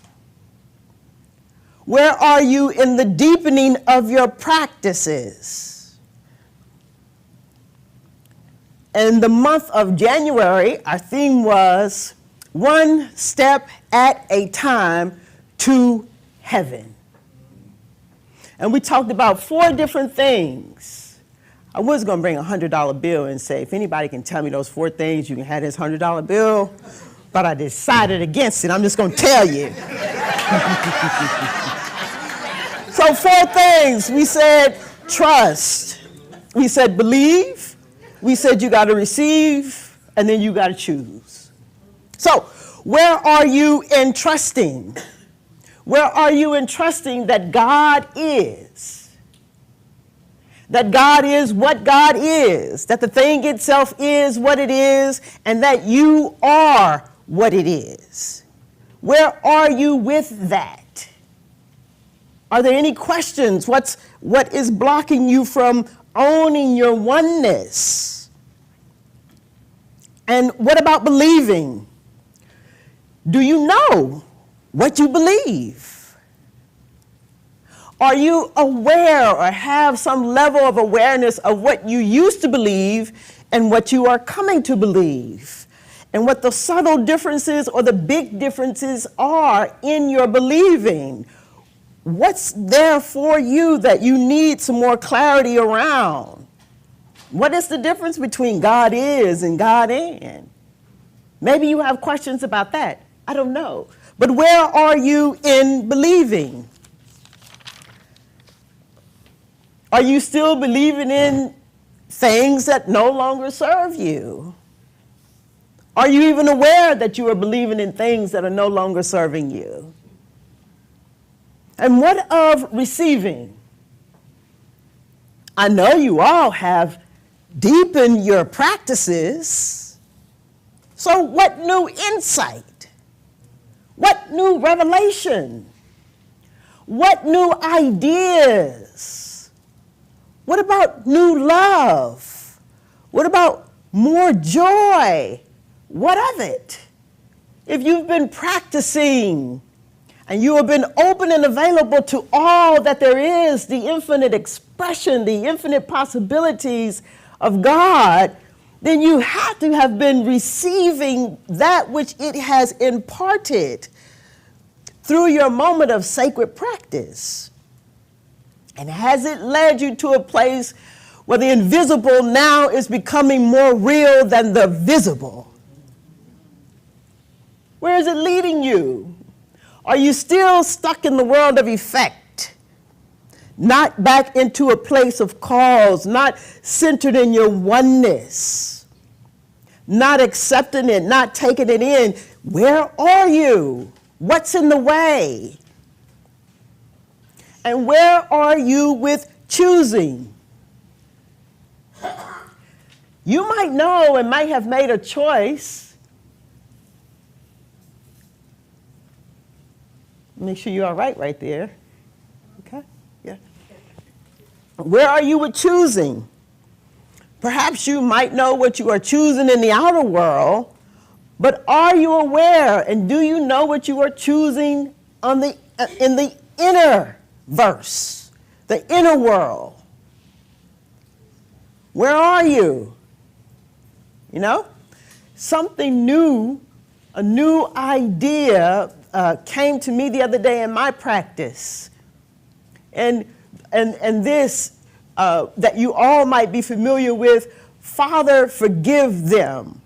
Where are you in the deepening of your practices? In the month of January, our theme was one step at a time to heaven. And we talked about 4 different things. I was going to bring a $100 bill and say, if anybody can tell me those 4 things, you can have this $100 bill. But I decided against it. I'm just going to tell you. So 4 things. We said trust. We said believe. We said you got to receive. And then you got to choose. So where are you in trusting? Where are you in trusting that God is? That God is what God is. That the thing itself is what it is. And that you are what it is. Where are you with that? Are there any questions? What is blocking you from owning your oneness? And what about believing? Do you know what you believe? Are you aware or have some level of awareness of what you used to believe and what you are coming to believe? And what the subtle differences or the big differences are in your believing? What's there for you that you need some more clarity around? What is the difference between God is and God and? Maybe you have questions about that. I don't know. But where are you in believing? Are you still believing in things that no longer serve you? Are you even aware that you are believing in things that are no longer serving you? And what of receiving? I know you all have deepened your practices. So what new insight? What new revelation? What new ideas? What about new love? What about more joy? What of it? If you've been practicing and you have been open and available to all that there is, the infinite expression, the infinite possibilities of God, then you have to have been receiving that which it has imparted through your moment of sacred practice. And has it led you to a place where the invisible now is becoming more real than the visible? Where is it leading you? Are you still stuck in the world of effect? Not back into a place of cause, not centered in your oneness, not accepting it, not taking it in. Where are you? What's in the way? And where are you with choosing? You might know and might have made a choice. Make sure you're all right there. Okay? Yeah. Where are you with choosing? Perhaps you might know what you are choosing in the outer world, but are you aware and do you know what you are choosing in the inner verse, the inner world? Where are you? You know? Something new, a new idea came to me the other day in my practice. And this, that you all might be familiar with, Father, forgive them.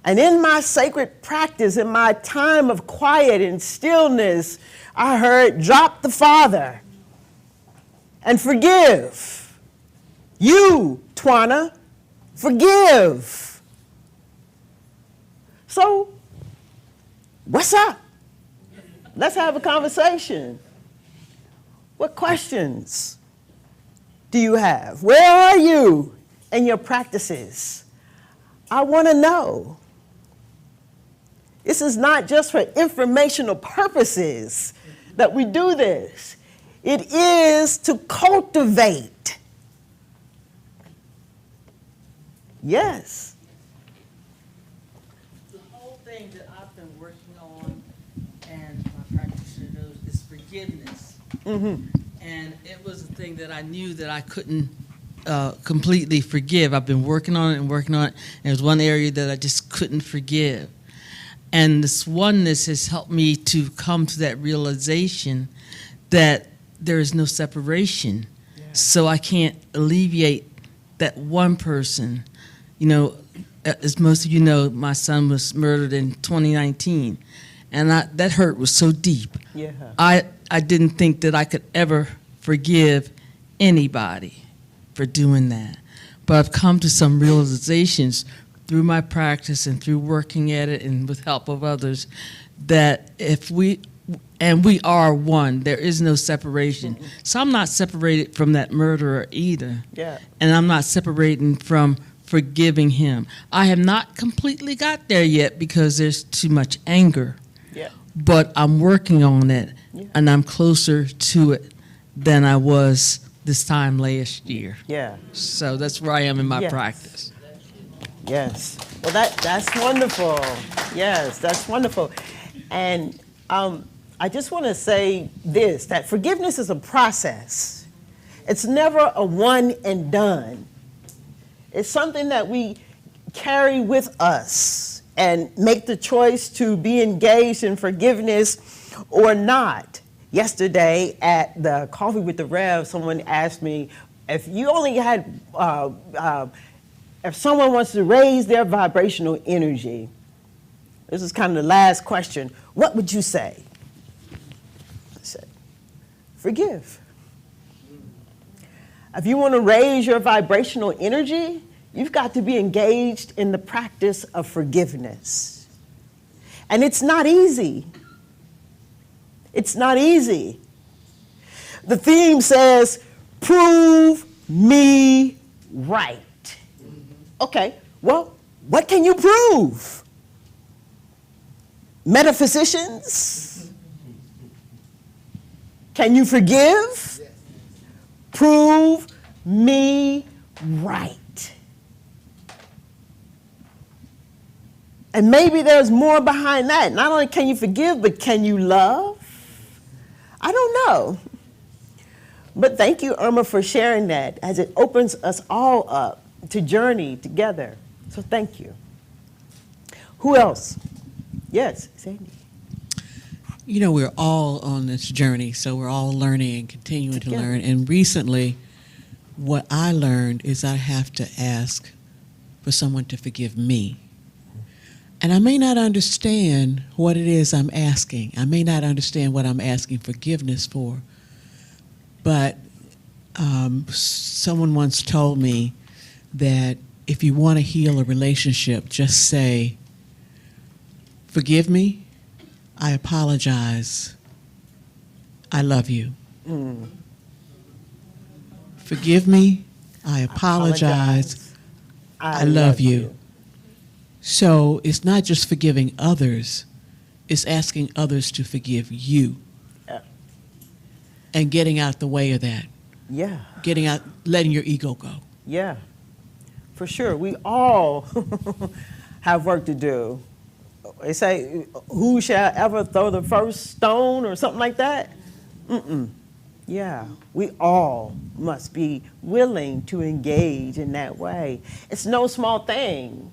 And in my sacred practice, in my time of quiet and stillness, I heard, drop the Father and forgive. You, Twana, forgive. So, what's up? Let's have a conversation. What questions do you have? Where are you in your practices? I want to know. This is not just for informational purposes that we do this. It is to cultivate. Yes. The whole thing that I've been working on, and my practitioner knows, is forgiveness. Mm-hmm. And it was a thing that I knew that I couldn't completely forgive. I've been working on it and working on it, and it was one area that I just couldn't forgive. And this oneness has helped me to come to that realization that there is no separation. Yeah. So I can't alleviate that one person. You know, as most of you know, my son was murdered in 2019, and that hurt was so deep. Yeah. I didn't think that I could ever forgive anybody for doing that. But I've come to some realizations through my practice and through working at it and with help of others, that if we are one, there is no separation. Mm-hmm. So I'm not separated from that murderer either. Yeah. And I'm not separating from forgiving him. I have not completely got there yet because there's too much anger. Yeah. But I'm working on it, and I'm closer to it than I was this time last year. Yeah. So that's where I am in my practice. Yes. Well, that's wonderful. Yes, that's wonderful. And I just want to say this, that forgiveness is a process. It's never a one and done. It's something that we carry with us and make the choice to be engaged in forgiveness or not. Yesterday at the Coffee with the Rev, someone asked me, if you only had if someone wants to raise their vibrational energy, this is kind of the last question, what would you say? I said, forgive. If you want to raise your vibrational energy, you've got to be engaged in the practice of forgiveness. And it's not easy. It's not easy. The theme says, prove me right. Okay, well, what can you prove? Metaphysicians? Can you forgive? Prove me right. And maybe there's more behind that. Not only can you forgive, but can you love? I don't know. But thank you, Irma, for sharing that as it opens us all up to journey together. So thank you. Who else? Yes, Sandy. You know, we're all on this journey, so we're all learning and continuing to learn. And recently, what I learned is I have to ask for someone to forgive me. And I may not understand what it is I'm asking. I may not understand what I'm asking forgiveness for. But someone once told me that if you want to heal a relationship, just say, forgive me, I apologize, I love you. Mm. Forgive me, I apologize, I love you. So it's not just forgiving others, it's asking others to forgive you. Yeah. And getting out the way of that. Yeah. Getting out, letting your ego go. Yeah. for sure. We all have work to do. They say, who shall ever throw the first stone or something like that? Yeah, we all must be willing to engage in that way. It's no small thing.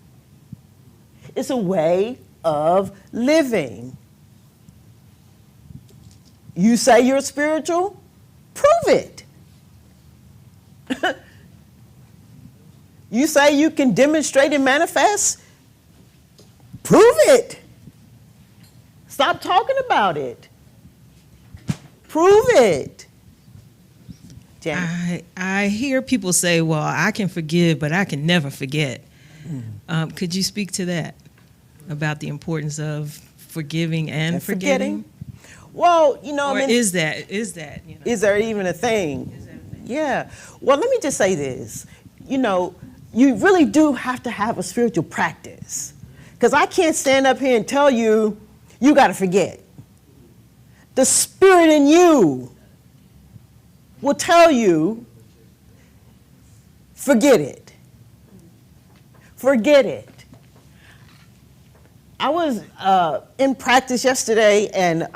It's a way of living. You say you're spiritual? Prove it. You say you can demonstrate and manifest? Prove it. Stop talking about it. Prove it. Janet? I hear people say, well, I can forgive, but I can never forget. Could you speak to that, about the importance of forgiving and forgetting? Well, you know, Or is that? Is there even a thing? Yeah. Well, let me just say this. You know, you really do have to have a spiritual practice. Because I can't stand up here and tell you, you got to forget. The spirit in you will tell you, forget it. Forget it. I was in practice yesterday, and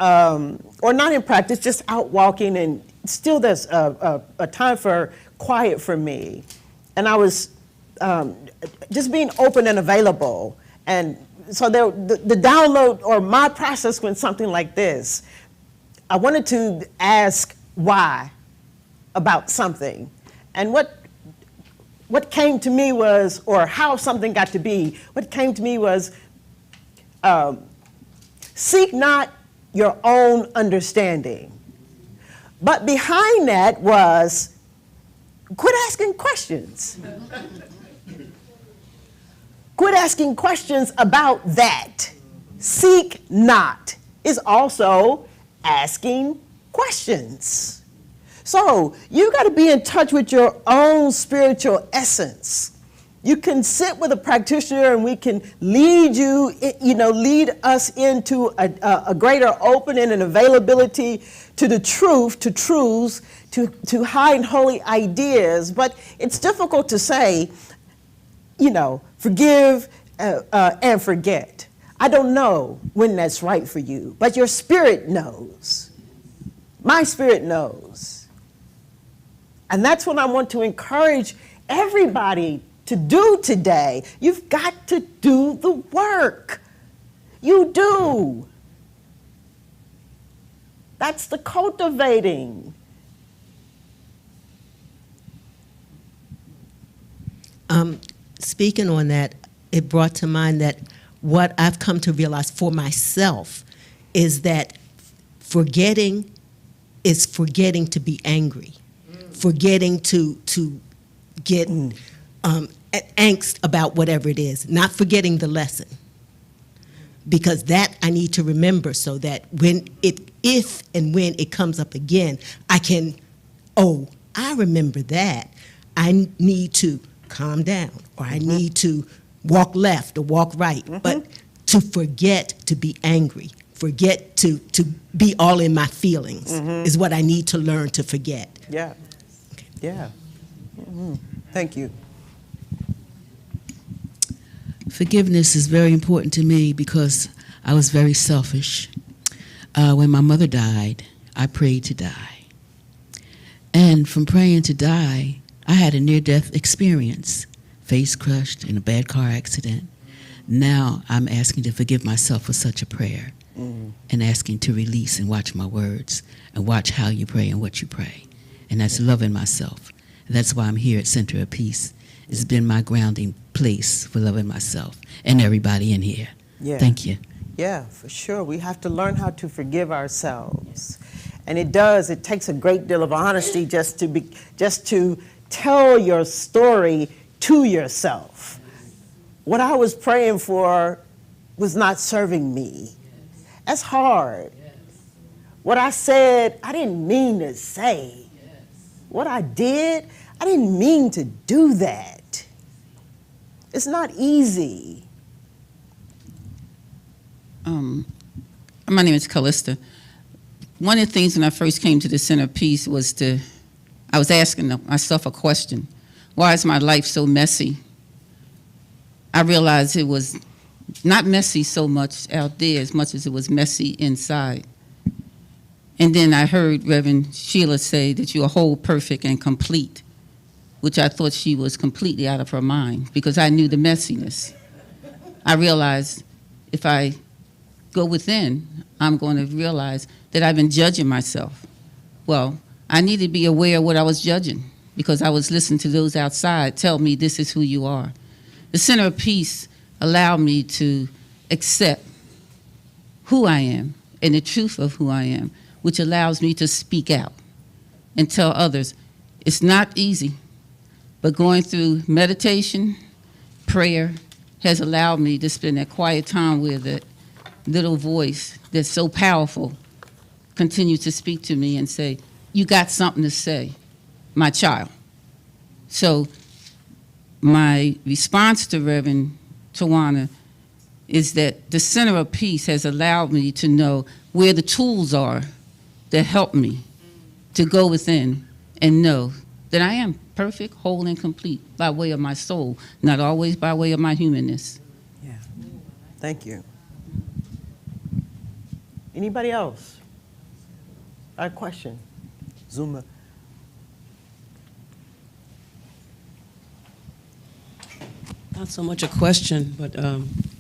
or not in practice, just out walking, and still there's a time for quiet for me. And I was just being open and available. And so the download or my process went something like this. I wanted to ask why about something. And what came to me was, or how something got to be, what came to me was, seek not your own understanding. But behind that was, quit asking questions. Quit asking questions about that. Seek not is also asking questions. So you got to be in touch with your own spiritual essence. You can sit with a practitioner and we can lead you, lead us into a greater opening and availability to the truth, to truths, to high and holy ideas. But it's difficult to say, forgive and forget. I don't know when that's right for you, but your spirit knows. My spirit knows. And that's what I want to encourage everybody to do today. You've got to do the work. You do. That's the cultivating. Speaking on that, it brought to mind that what I've come to realize for myself is that forgetting is forgetting to be angry, forgetting to get angst about whatever it is, not forgetting the lesson. Because that I need to remember so that if and when it comes up again, I can, I remember that. I need to calm down, or I need to walk left or walk right. But to forget to be angry, forget to be all in my feelings is what I need to learn to forget. Yeah. Okay. Yeah. Thank you. Forgiveness is very important to me because I was very selfish. When my mother died, I prayed to die. And from praying to die, I had a near-death experience, face crushed in a bad car accident. Now I'm asking to forgive myself for such a prayer and asking to release and watch my words and watch how you pray and what you pray. And that's loving myself. And that's why I'm here at Center of Peace. It's been my grounding place for loving myself and everybody in here. Yeah. Thank you. Yeah, for sure. We have to learn how to forgive ourselves. And it takes a great deal of honesty just to tell your story to yourself. What I was praying for was not serving me. That's hard. What I said, I didn't mean to say. What I did, I didn't mean to do that. It's not easy. My name is Callista. One of the things when I first came to the Center of Peace was I was asking myself a question. Why is my life so messy? I realized it was not messy so much out there as much as it was messy inside. And then I heard Reverend Sheila say that you are whole, perfect, and complete, which I thought she was completely out of her mind because I knew the messiness. I realized if I go within, I'm going to realize that I've been judging myself. Well, I need to be aware of what I was judging because I was listening to those outside tell me this is who you are. The center of peace allowed me to accept who I am and the truth of who I am, which allows me to speak out and tell others. It's not easy, but going through meditation, prayer, has allowed me to spend that quiet time where that little voice that's so powerful continues to speak to me and say, you got something to say, my child. So my response to Reverend Tawana is that the center of peace has allowed me to know where the tools are that help me to go within and know that I am perfect, whole, and complete by way of my soul, not always by way of my humanness. Yeah. Thank you. Anybody else? A question? Zuma. Not so much a question, but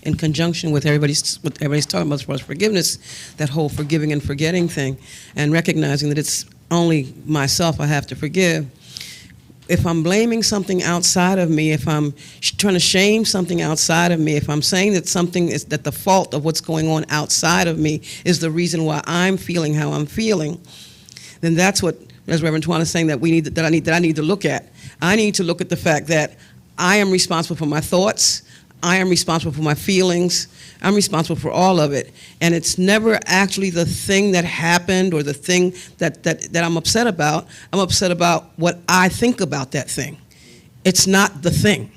in conjunction with everybody's talking about as far as forgiveness, that whole forgiving and forgetting thing, and recognizing that it's only myself I have to forgive. If I'm blaming something outside of me, if I'm trying to shame something outside of me, if I'm saying that something is that the fault of what's going on outside of me is the reason why I'm feeling how I'm feeling, then that's what, as Reverend Tawana is saying, that I need to look at. I need to look at the fact that I am responsible for my thoughts. I am responsible for my feelings. I'm responsible for all of it. And it's never actually the thing that happened or the thing that I'm upset about. I'm upset about what I think about that thing. It's not the thing.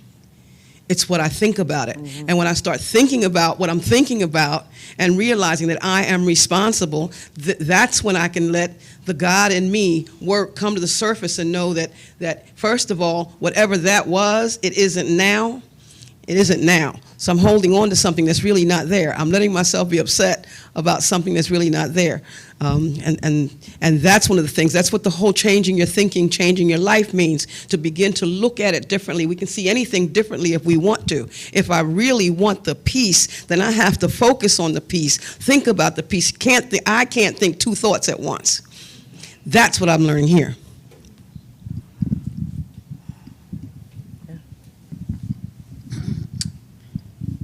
It's what I think about it. Mm-hmm. And when I start thinking about what I'm thinking about and realizing that I am responsible, that's when I can let the God in me come to the surface and know that first of all, whatever that was, it isn't now. It isn't now. So I'm holding on to something that's really not there. I'm letting myself be upset about something that's really not there. And that's one of the things. That's what the whole changing your thinking, changing your life means, to begin to look at it differently. We can see anything differently if we want to. If I really want the peace, then I have to focus on the peace, think about the peace. I can't think two thoughts at once. That's what I'm learning here.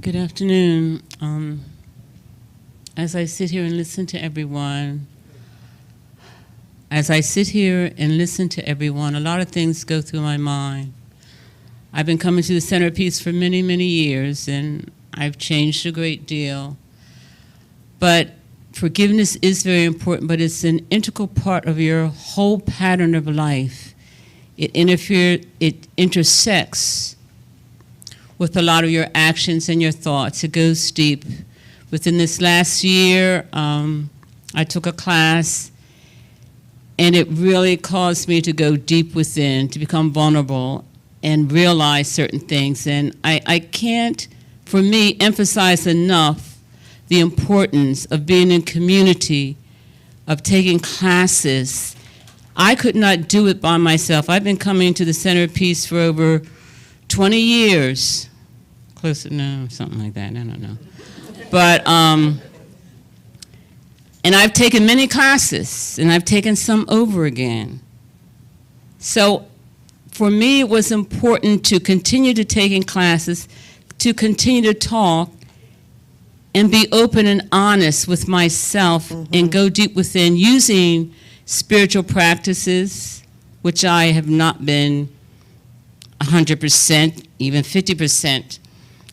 Good afternoon. As I sit here and listen to everyone, a lot of things go through my mind. I've been coming to the Center of Peace for many, many years, and I've changed a great deal. But forgiveness is very important, but it's an integral part of your whole pattern of life. It intersects with a lot of your actions and your thoughts. It goes deep. Within this last year, I took a class, and it really caused me to go deep within, to become vulnerable and realize certain things. And I can't, for me, emphasize enough the importance of being in community, of taking classes. I could not do it by myself. I've been coming to the Center of Peace for over 20 years, close to, no, something like that, I don't know. But, and I've taken many classes, and I've taken some over again. So for me, it was important to continue to take in classes, to continue to talk, and be open and honest with myself, and go deep within using spiritual practices, which I have not been 100%, even 50%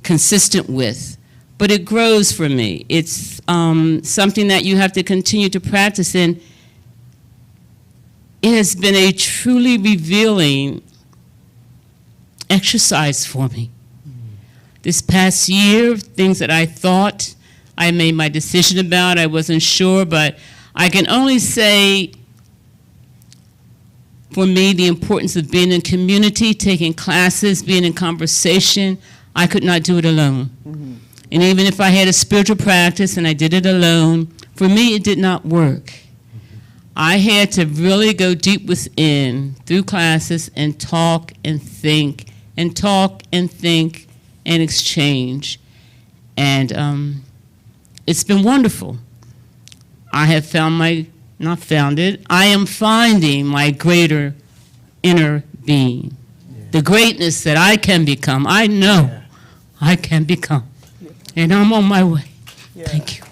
consistent with, but it grows for me. It's something that you have to continue to practice, and it has been a truly revealing exercise for me. This past year, things that I thought I made my decision about, I wasn't sure, but I can only say, for me, the importance of being in community, taking classes, being in conversation. I could not do it alone. And even if I had a spiritual practice and I did it alone, for me it did not work. I had to really go deep within through classes and talk and think and talk and think and exchange. And it's been wonderful. I have found I am finding my greater inner being. The greatness that I can become, I know I can become. And I'm on my way. Thank you.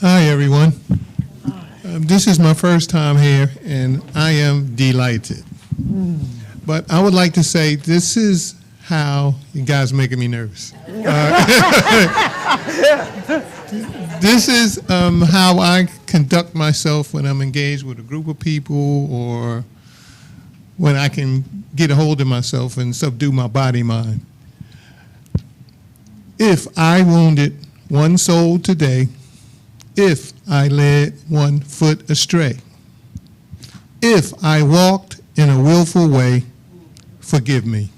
Hi, everyone. This is my first time here, and I am delighted. But I would like to say this is how you guys are making me nervous. This is how I conduct myself when I'm engaged with a group of people, or when I can get a hold of myself and subdue my body mind. If I wounded one soul today, if I led one foot astray, if I walked in a willful way, forgive me.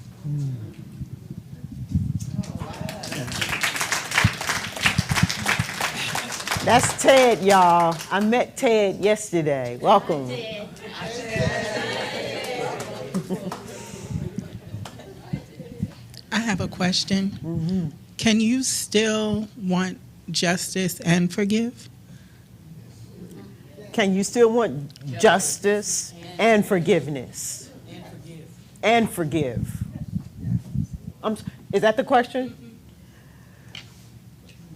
That's Ted, y'all. I met Ted yesterday. Welcome. I have a question. Can you still want justice and forgive? Can you still want justice and forgiveness? And forgive. Is that the question?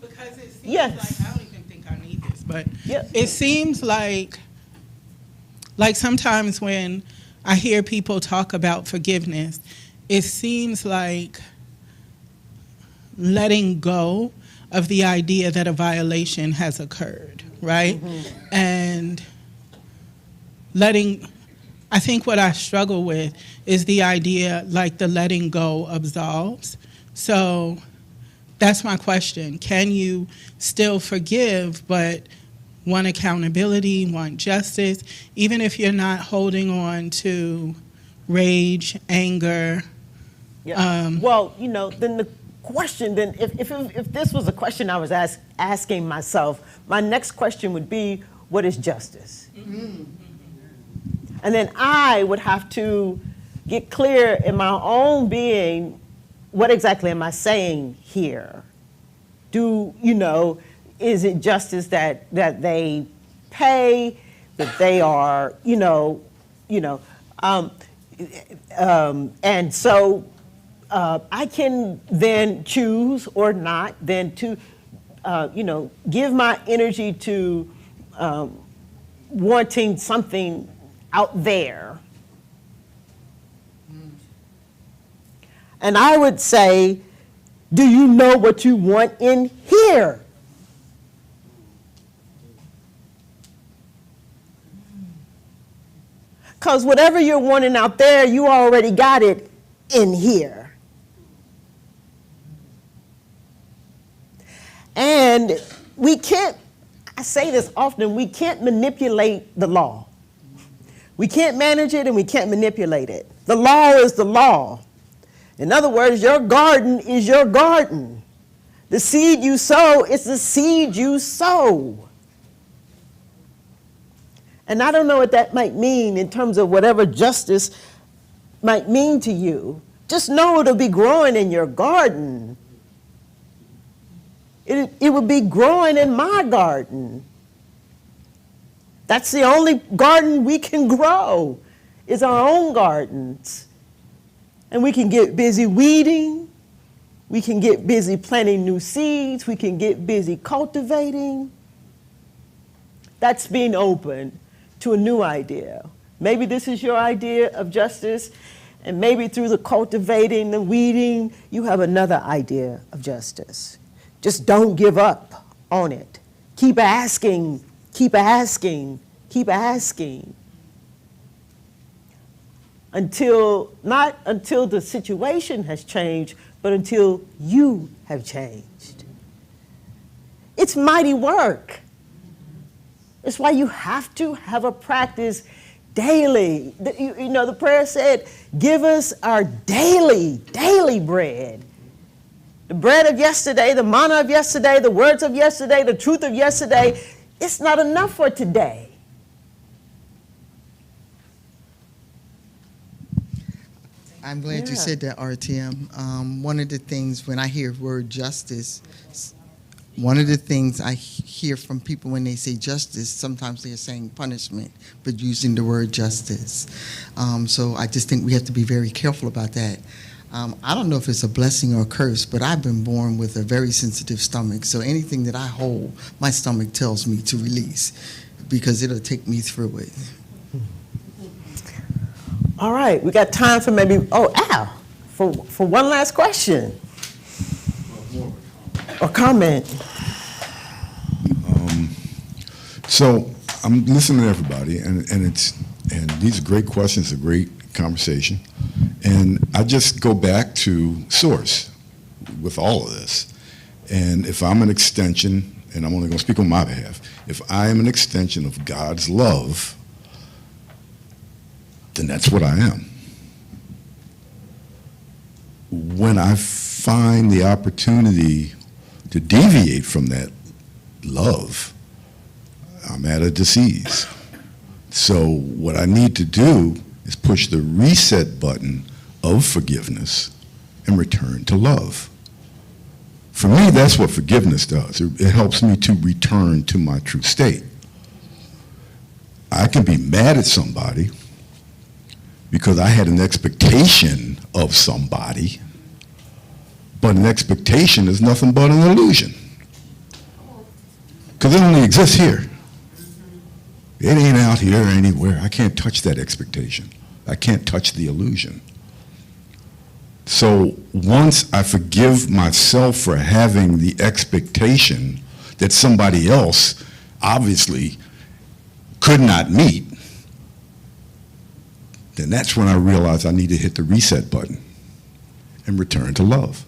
Because it seems Yes. like, I don't even think I need this, but it seems like sometimes when I hear people talk about forgiveness, it seems like letting go of the idea that a violation has occurred, right? And I think what I struggle with is the idea like the letting go absolves. So that's my question. Can you still forgive but want accountability, want justice, even if you're not holding on to rage, anger? Well, then the question, then if this was a question I was asking myself, my next question would be, what is justice? And then I would have to get clear in my own being, what exactly am I saying here? Is it justice that they pay, that they are, and so I can then choose or not then to, give my energy to wanting something out there. And I would say, do you know what you want in here? Because whatever you're wanting out there, you already got it in here. And we can't, I say this often, we can't manipulate the law. We can't manage it and we can't manipulate it. The law is the law. In other words, your garden is your garden. The seed you sow is the seed you sow. And I don't know what that might mean in terms of whatever justice might mean to you. Just know it'll be growing in your garden. It will be growing in my garden. That's the only garden we can grow, is our own gardens. And we can get busy weeding. We can get busy planting new seeds. We can get busy cultivating. That's being open to a new idea. Maybe this is your idea of justice, and maybe through the cultivating, the weeding, you have another idea of justice. Just don't give up on it. Keep asking, keep asking, keep asking. Not until the situation has changed, but until you have changed. It's mighty work. It's why you have to have a practice daily. You know, the prayer said, give us our daily bread. The bread of yesterday, the manna of yesterday, the words of yesterday, the truth of yesterday, it's not enough for today. I'm glad you said that, RTM. One of the things when I hear word justice, one of the things I hear from people when they say justice, sometimes they're saying punishment, but using the word justice. So I just think we have to be very careful about that. I don't know if it's a blessing or a curse, but I've been born with a very sensitive stomach. So anything that I hold, my stomach tells me to release because it'll take me through it. All right, we got time for maybe, Al, for one last question or comment. So I'm listening to everybody, and these are great questions, a great conversation, and I just go back to source with all of this. And if I'm an extension, and I'm only going to speak on my behalf, if I am an extension of God's love, then that's what I am. When I find the opportunity to deviate from that love, I'm at a disease. So what I need to do is push the reset button of forgiveness and return to love. For me, that's what forgiveness does. It helps me to return to my true state. I can be mad at somebody because I had an expectation of somebody, but an expectation is nothing but an illusion. Because it only exists here. It ain't out here or anywhere. I can't touch that expectation. I can't touch the illusion. So once I forgive myself for having the expectation that somebody else obviously could not meet, then that's when I realize I need to hit the reset button and return to love.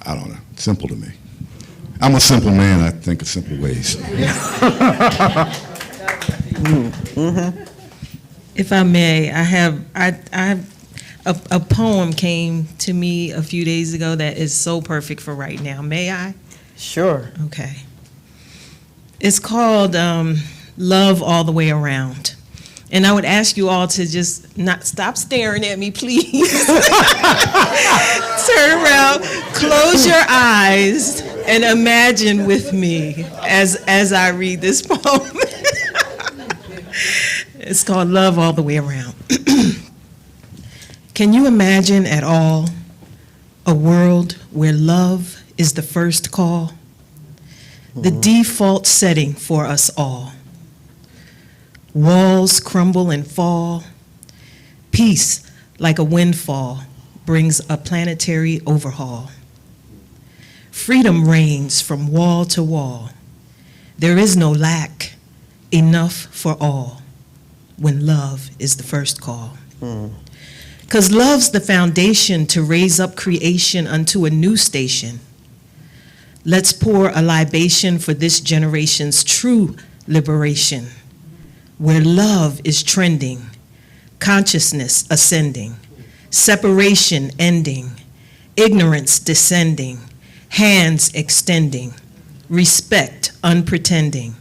I don't know. It's simple to me. I'm a simple man. I think of simple ways. If I may, I have a poem came to me a few days ago that is so perfect for right now. May I? Sure. Okay. It's called Love All the Way Around. And I would ask you all to just not stop staring at me, please. Turn around, close your eyes, and imagine with me as I read this poem. It's called Love All the Way Around. Can you imagine at all a world where love is the first call? The default setting for us all. Walls crumble and fall. Peace, like a windfall, brings a planetary overhaul. Freedom reigns from wall to wall. There is no lack, enough for all, when love is the first call. 'Cause love's the foundation to raise up creation unto a new station. Let's pour a libation for this generation's true liberation, where love is trending, consciousness ascending, separation ending, ignorance descending, hands extending, respect unpretending,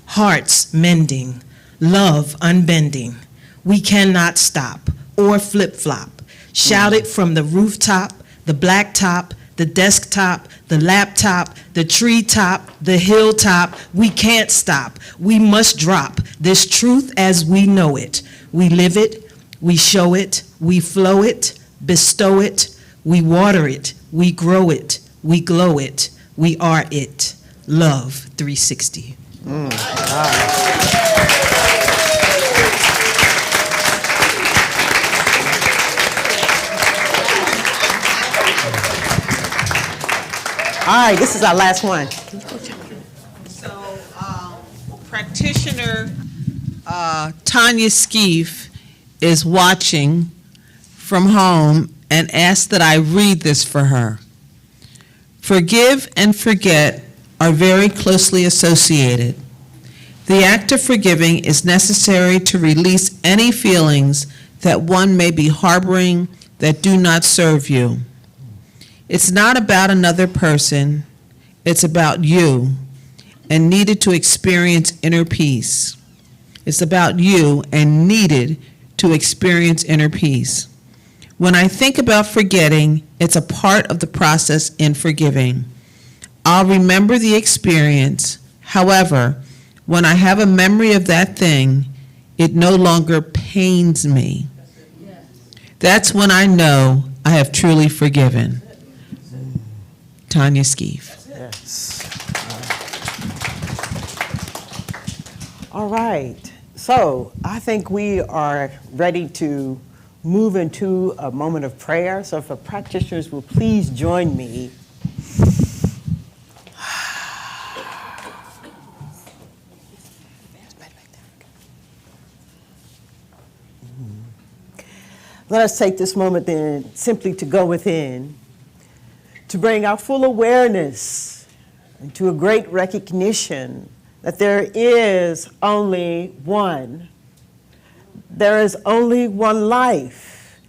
hearts mending, love unbending. We cannot stop or flip-flop. Shout it from the rooftop, the blacktop, the desktop, the laptop, the treetop, the hilltop. We can't stop. We must drop this truth as we know it. We live it, we show it, we flow it, bestow it, we water it, we grow it, we glow it, we are it. Love 360. All right, this is our last one. So, practitioner Tanya Skeef is watching from home and asked that I read this for her. Forgive and forget are very closely associated. The act of forgiving is necessary to release any feelings that one may be harboring that do not serve you. It's not about another person, it's about you, and needed to experience inner peace. It's about you and needed to experience inner peace. When I think about forgetting, it's a part of the process in forgiving. I'll remember the experience. However, when I have a memory of that thing, it no longer pains me. That's when I know I have truly forgiven. Tanya Skeef. Yes. All right. So I think we are ready to move into a moment of prayer. So if our practitioners will please join me. Let us take this moment then simply to go within, to bring our full awareness into a great recognition that there is only one. There is only one life.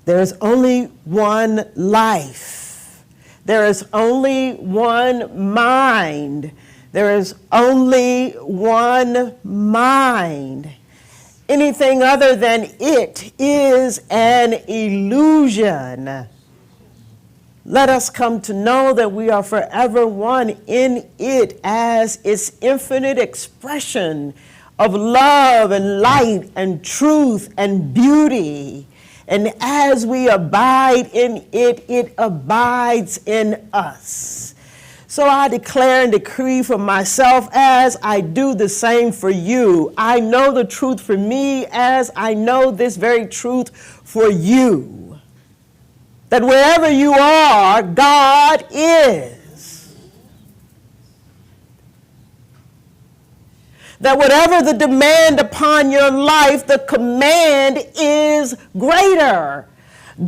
There is only one life. There is only one mind. There is only one mind. Anything other than it is an illusion. Let us come to know that we are forever one in it as its infinite expression of love and light and truth and beauty. And as we abide in it, it abides in us. So I declare and decree for myself as I do the same for you. I know the truth for me as I know this very truth for you. That wherever you are, God is. That whatever the demand upon your life, the command is greater.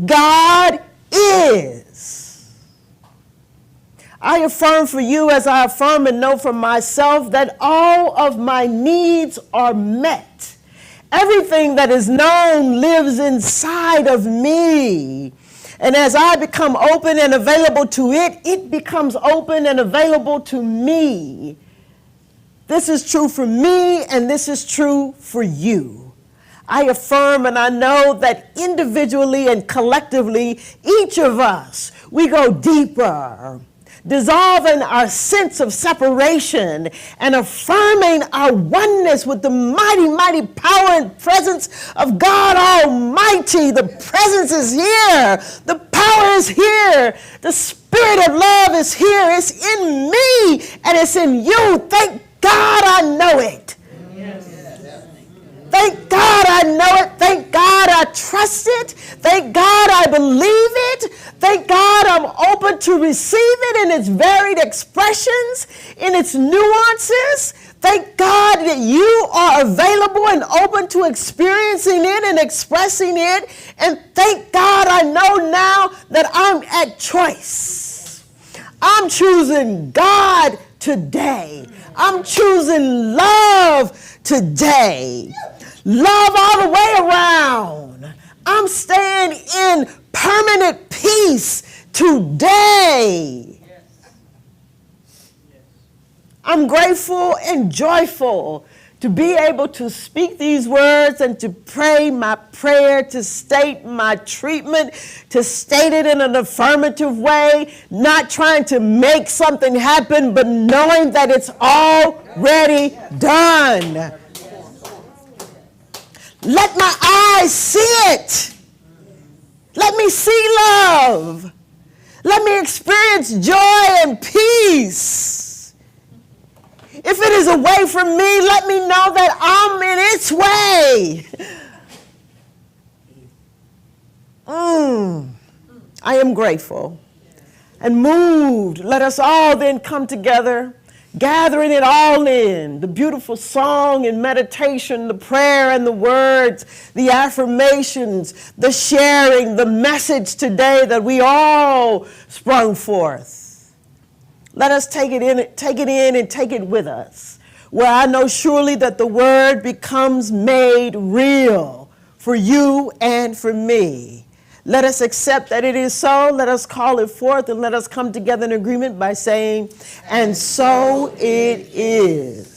God is. I affirm for you as I affirm and know for myself that all of my needs are met. Everything that is known lives inside of me. And as I become open and available to it, it becomes open and available to me. This is true for me and this is true for you. I affirm and I know that individually and collectively, each of us, we go deeper, dissolving our sense of separation and affirming our oneness with the mighty, mighty power and presence of God Almighty. The presence is here. The power is here. The spirit of love is here. It's in me and it's in you. Thank God I know it. Thank God I know it. Thank God I trust it. Thank God I believe it. Thank God I'm open to receive it in its varied expressions, in its nuances. Thank God that you are available and open to experiencing it and expressing it. And thank God I know now that I'm at choice. I'm choosing God today. I'm choosing love today. Love all the way around. I'm staying in permanent peace today. I'm grateful and joyful to be able to speak these words and to pray my prayer, to state my treatment, to state it in an affirmative way, not trying to make something happen, but knowing that it's already done. Let my eyes see it. Let me see love. Let me experience joy and peace. If it is away from me, let me know that I'm in its way. I am grateful and moved. Let us all then come together, gathering it all in, the beautiful song and meditation, the prayer and the words, the affirmations, the sharing, the message today that we all sprung forth. Let us take it in and take it with us. where I know surely that the word becomes made real for you and for me. Let us accept that it is so. Let us call it forth and let us come together in agreement by saying, and so it is.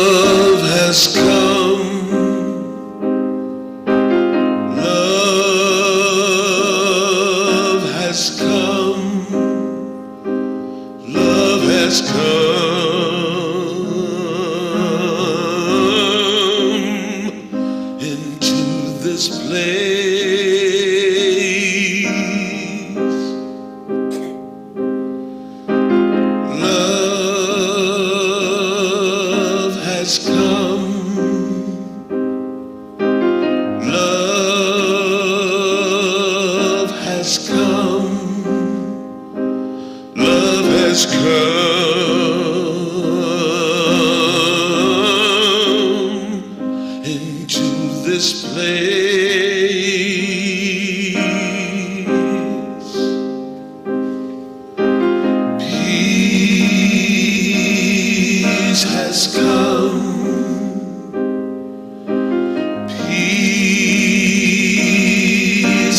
Love has come. Love has come. Love has come into this place. Love has come. Love has come. Love has come into this place. Peace has come. Peace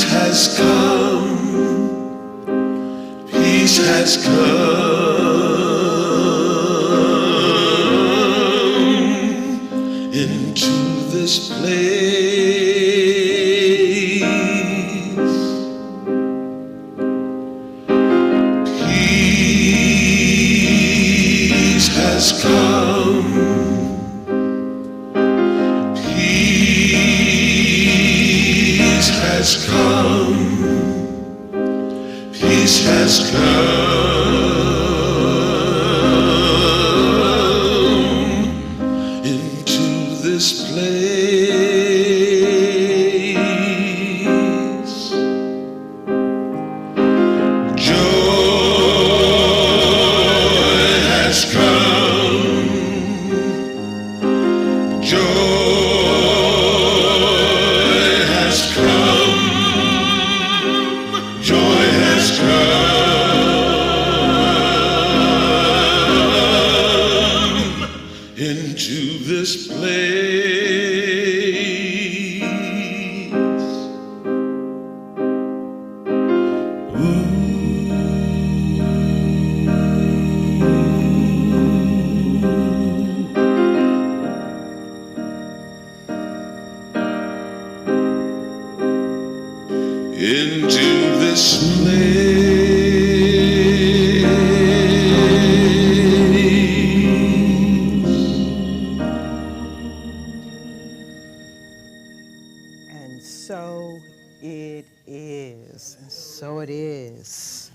has come. Peace has come into this place. Peace has come. Peace has come. Peace has come into this place. Joy has come. Joy has come. Joy has come into this place. Into this And so it is. And so it is.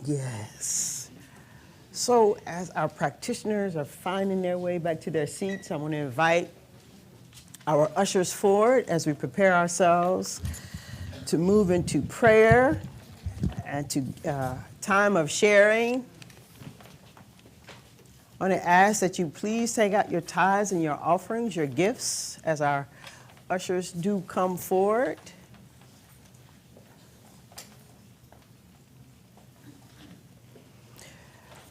Yes. So as our practitioners are finding their way back to their seats, I want to invite our ushers forward as we prepare ourselves to move into prayer and to time of sharing. I want to ask that you please take out your tithes and your offerings, your gifts, as our ushers do come forward.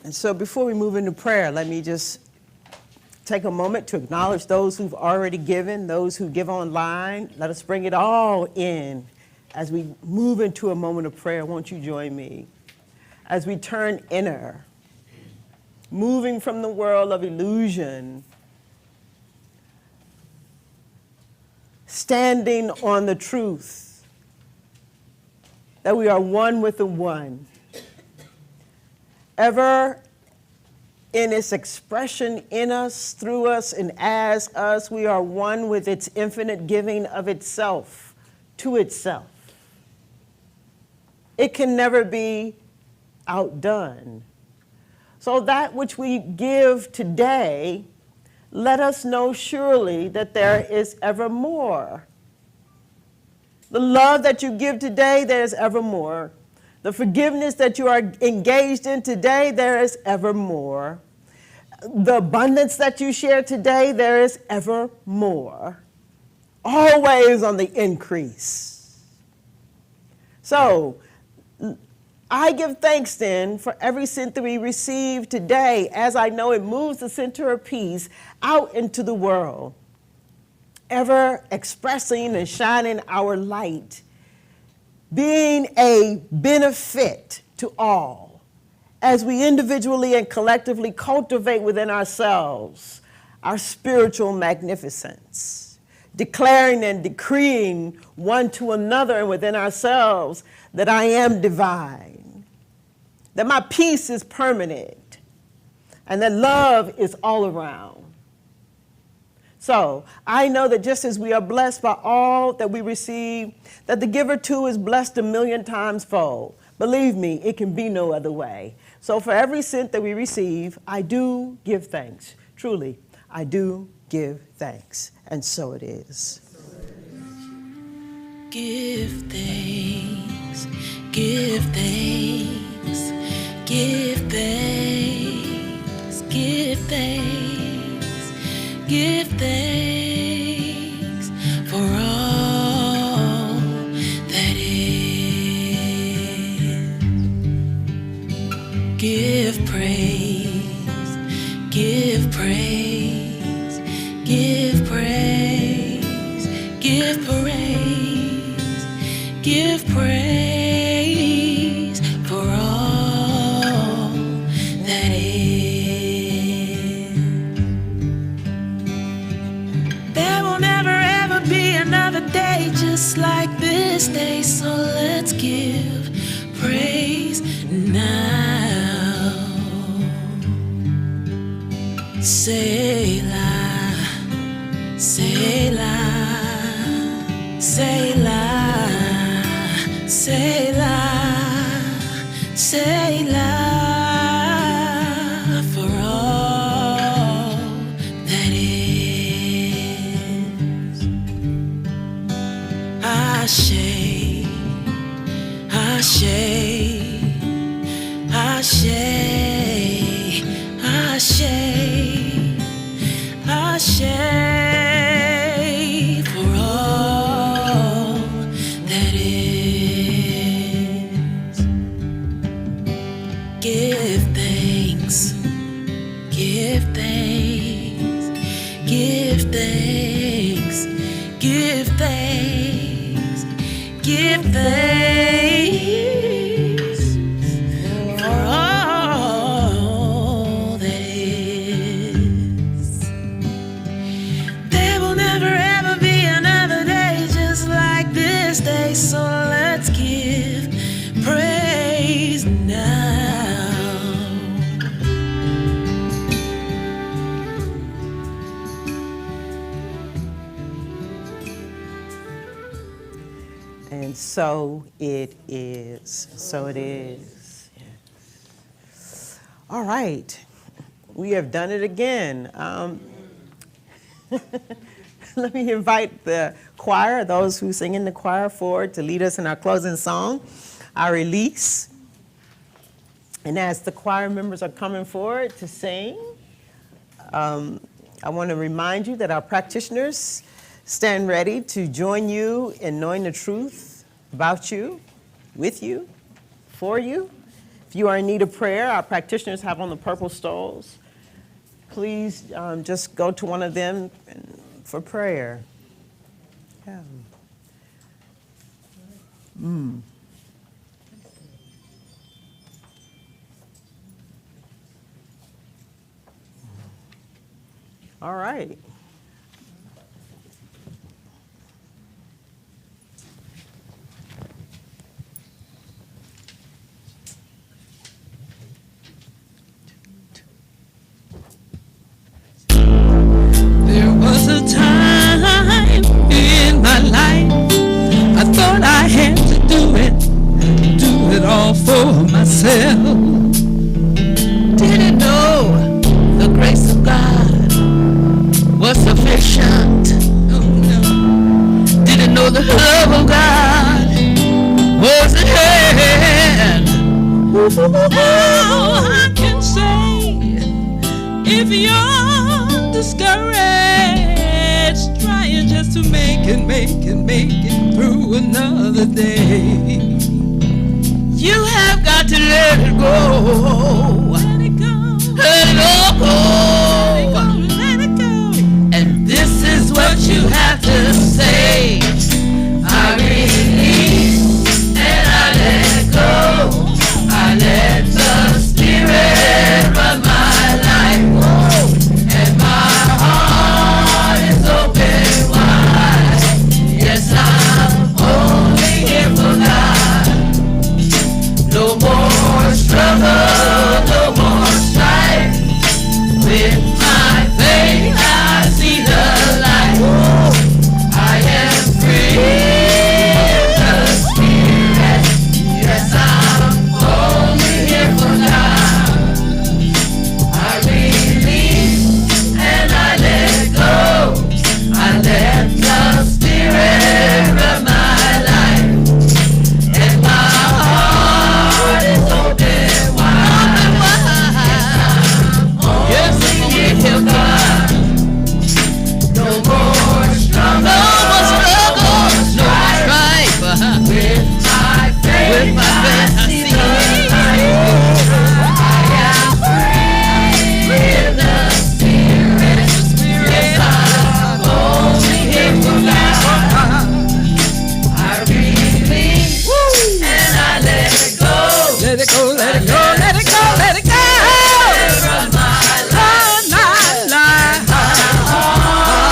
And so before we move into prayer, let me just take a moment to acknowledge those who've already given, those who give online. Let us bring it all in as we move into a moment of prayer. Won't you join me? As we turn inner, moving from the world of illusion, standing on the truth that we are one with the one, ever in its expression in us, through us, and as us, we are one with its infinite giving of itself to itself. It can never be outdone. So that which we give today, let us know surely that there is ever more. The love that you give today, there is ever more. The forgiveness that you are engaged in today, there is ever more. The abundance that you share today, there is ever more. Always on the increase. So, I give thanks then for every cent that we receive today, as I know it moves the center of peace out into the world, ever expressing and shining our light, being a benefit to all, as we individually and collectively cultivate within ourselves our spiritual magnificence, declaring and decreeing one to another and within ourselves that I am divine, that my peace is permanent, and that love is all around. So I know that just as we are blessed by all that we receive, that the giver too is blessed 1,000,000 times fold. Believe me, it can be no other way. So for every cent that we receive, I do give thanks. Truly, I do give thanks. And so it is. Give thanks, give thanks, give thanks, give thanks, give thanks for all that is. Give praise, give praise, give praise, give praise, give praise for all that is. There will never ever be another day just like this day, so let's give praise now. Selah, Selah, Selah, Selah, Selah, for all that is. Ashe, Ashe, Ashe, Ashe, Ashe, for all that is. Give thanks, give thanks, give thanks, give thanks, give thanks for all that is. There will never ever be another day just like this day, so let's give praise now. And so it is. So it is. Yes. All right. We have done it again. Let me invite the choir, those who sing in the choir, forward to lead us in our closing song, our release. And as the choir members are coming forward to sing, I want to remind you that our practitioners stand ready to join you in knowing the truth about you, with you, for you. If you are in need of prayer, our practitioners have on the purple stoles. Please just go to one of them for prayer. Yeah. All right. There was a time in my life I thought I had to do it all for myself. Didn't know the grace of God Now I can say, if you're discouraged, trying just to make it through another day, you have got to let it go. Let it go. Let it go. Let it go. And this is what you have to say. I release and I let go. I let the Spirit run my life. And my heart is open wide. Yes, I'm only here for God. No more struggle, no more strife. With my faith I see the light. I am free in the Spirit. Yes, I'm only here for God. I release and I let go. I let the Spirit run my life. And my heart is open wide. Yes, I'm only here for God. No more struggle, no strife. With my faith, I see the light. I am free in the Spirit. Yes, I'm only here for God. I release and I let it go. Let it go, let it go, let it go, let it go. Run my life. My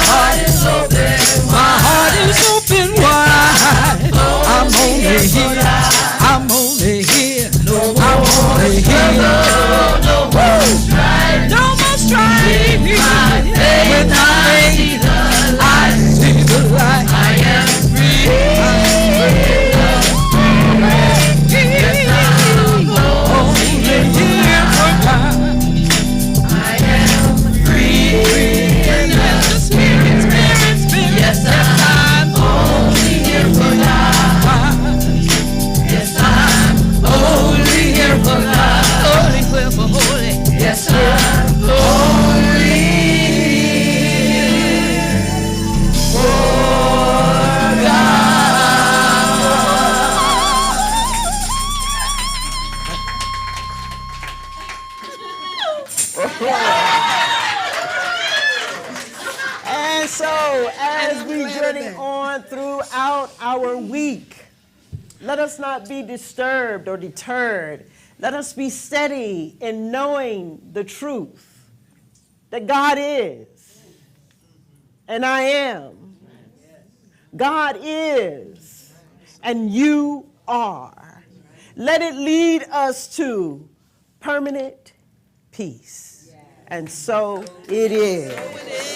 heart is open wide. My heart is open wide. I'm only here. I'm only here. I'm only here. No more strife. No more strife. With my faith, I see the light. I am free. I'm free. Yes, I'm only here for God. I am free in the Spirit. Yes, I'm only here for God. Yes, I'm only here for God. Holy, for holy. Yes, I'm only for And so, as we journey on throughout our week, let us not be disturbed or deterred. Let us be steady in knowing the truth that God is and I am. God is and you are. Let it lead us to permanent peace. And so it is.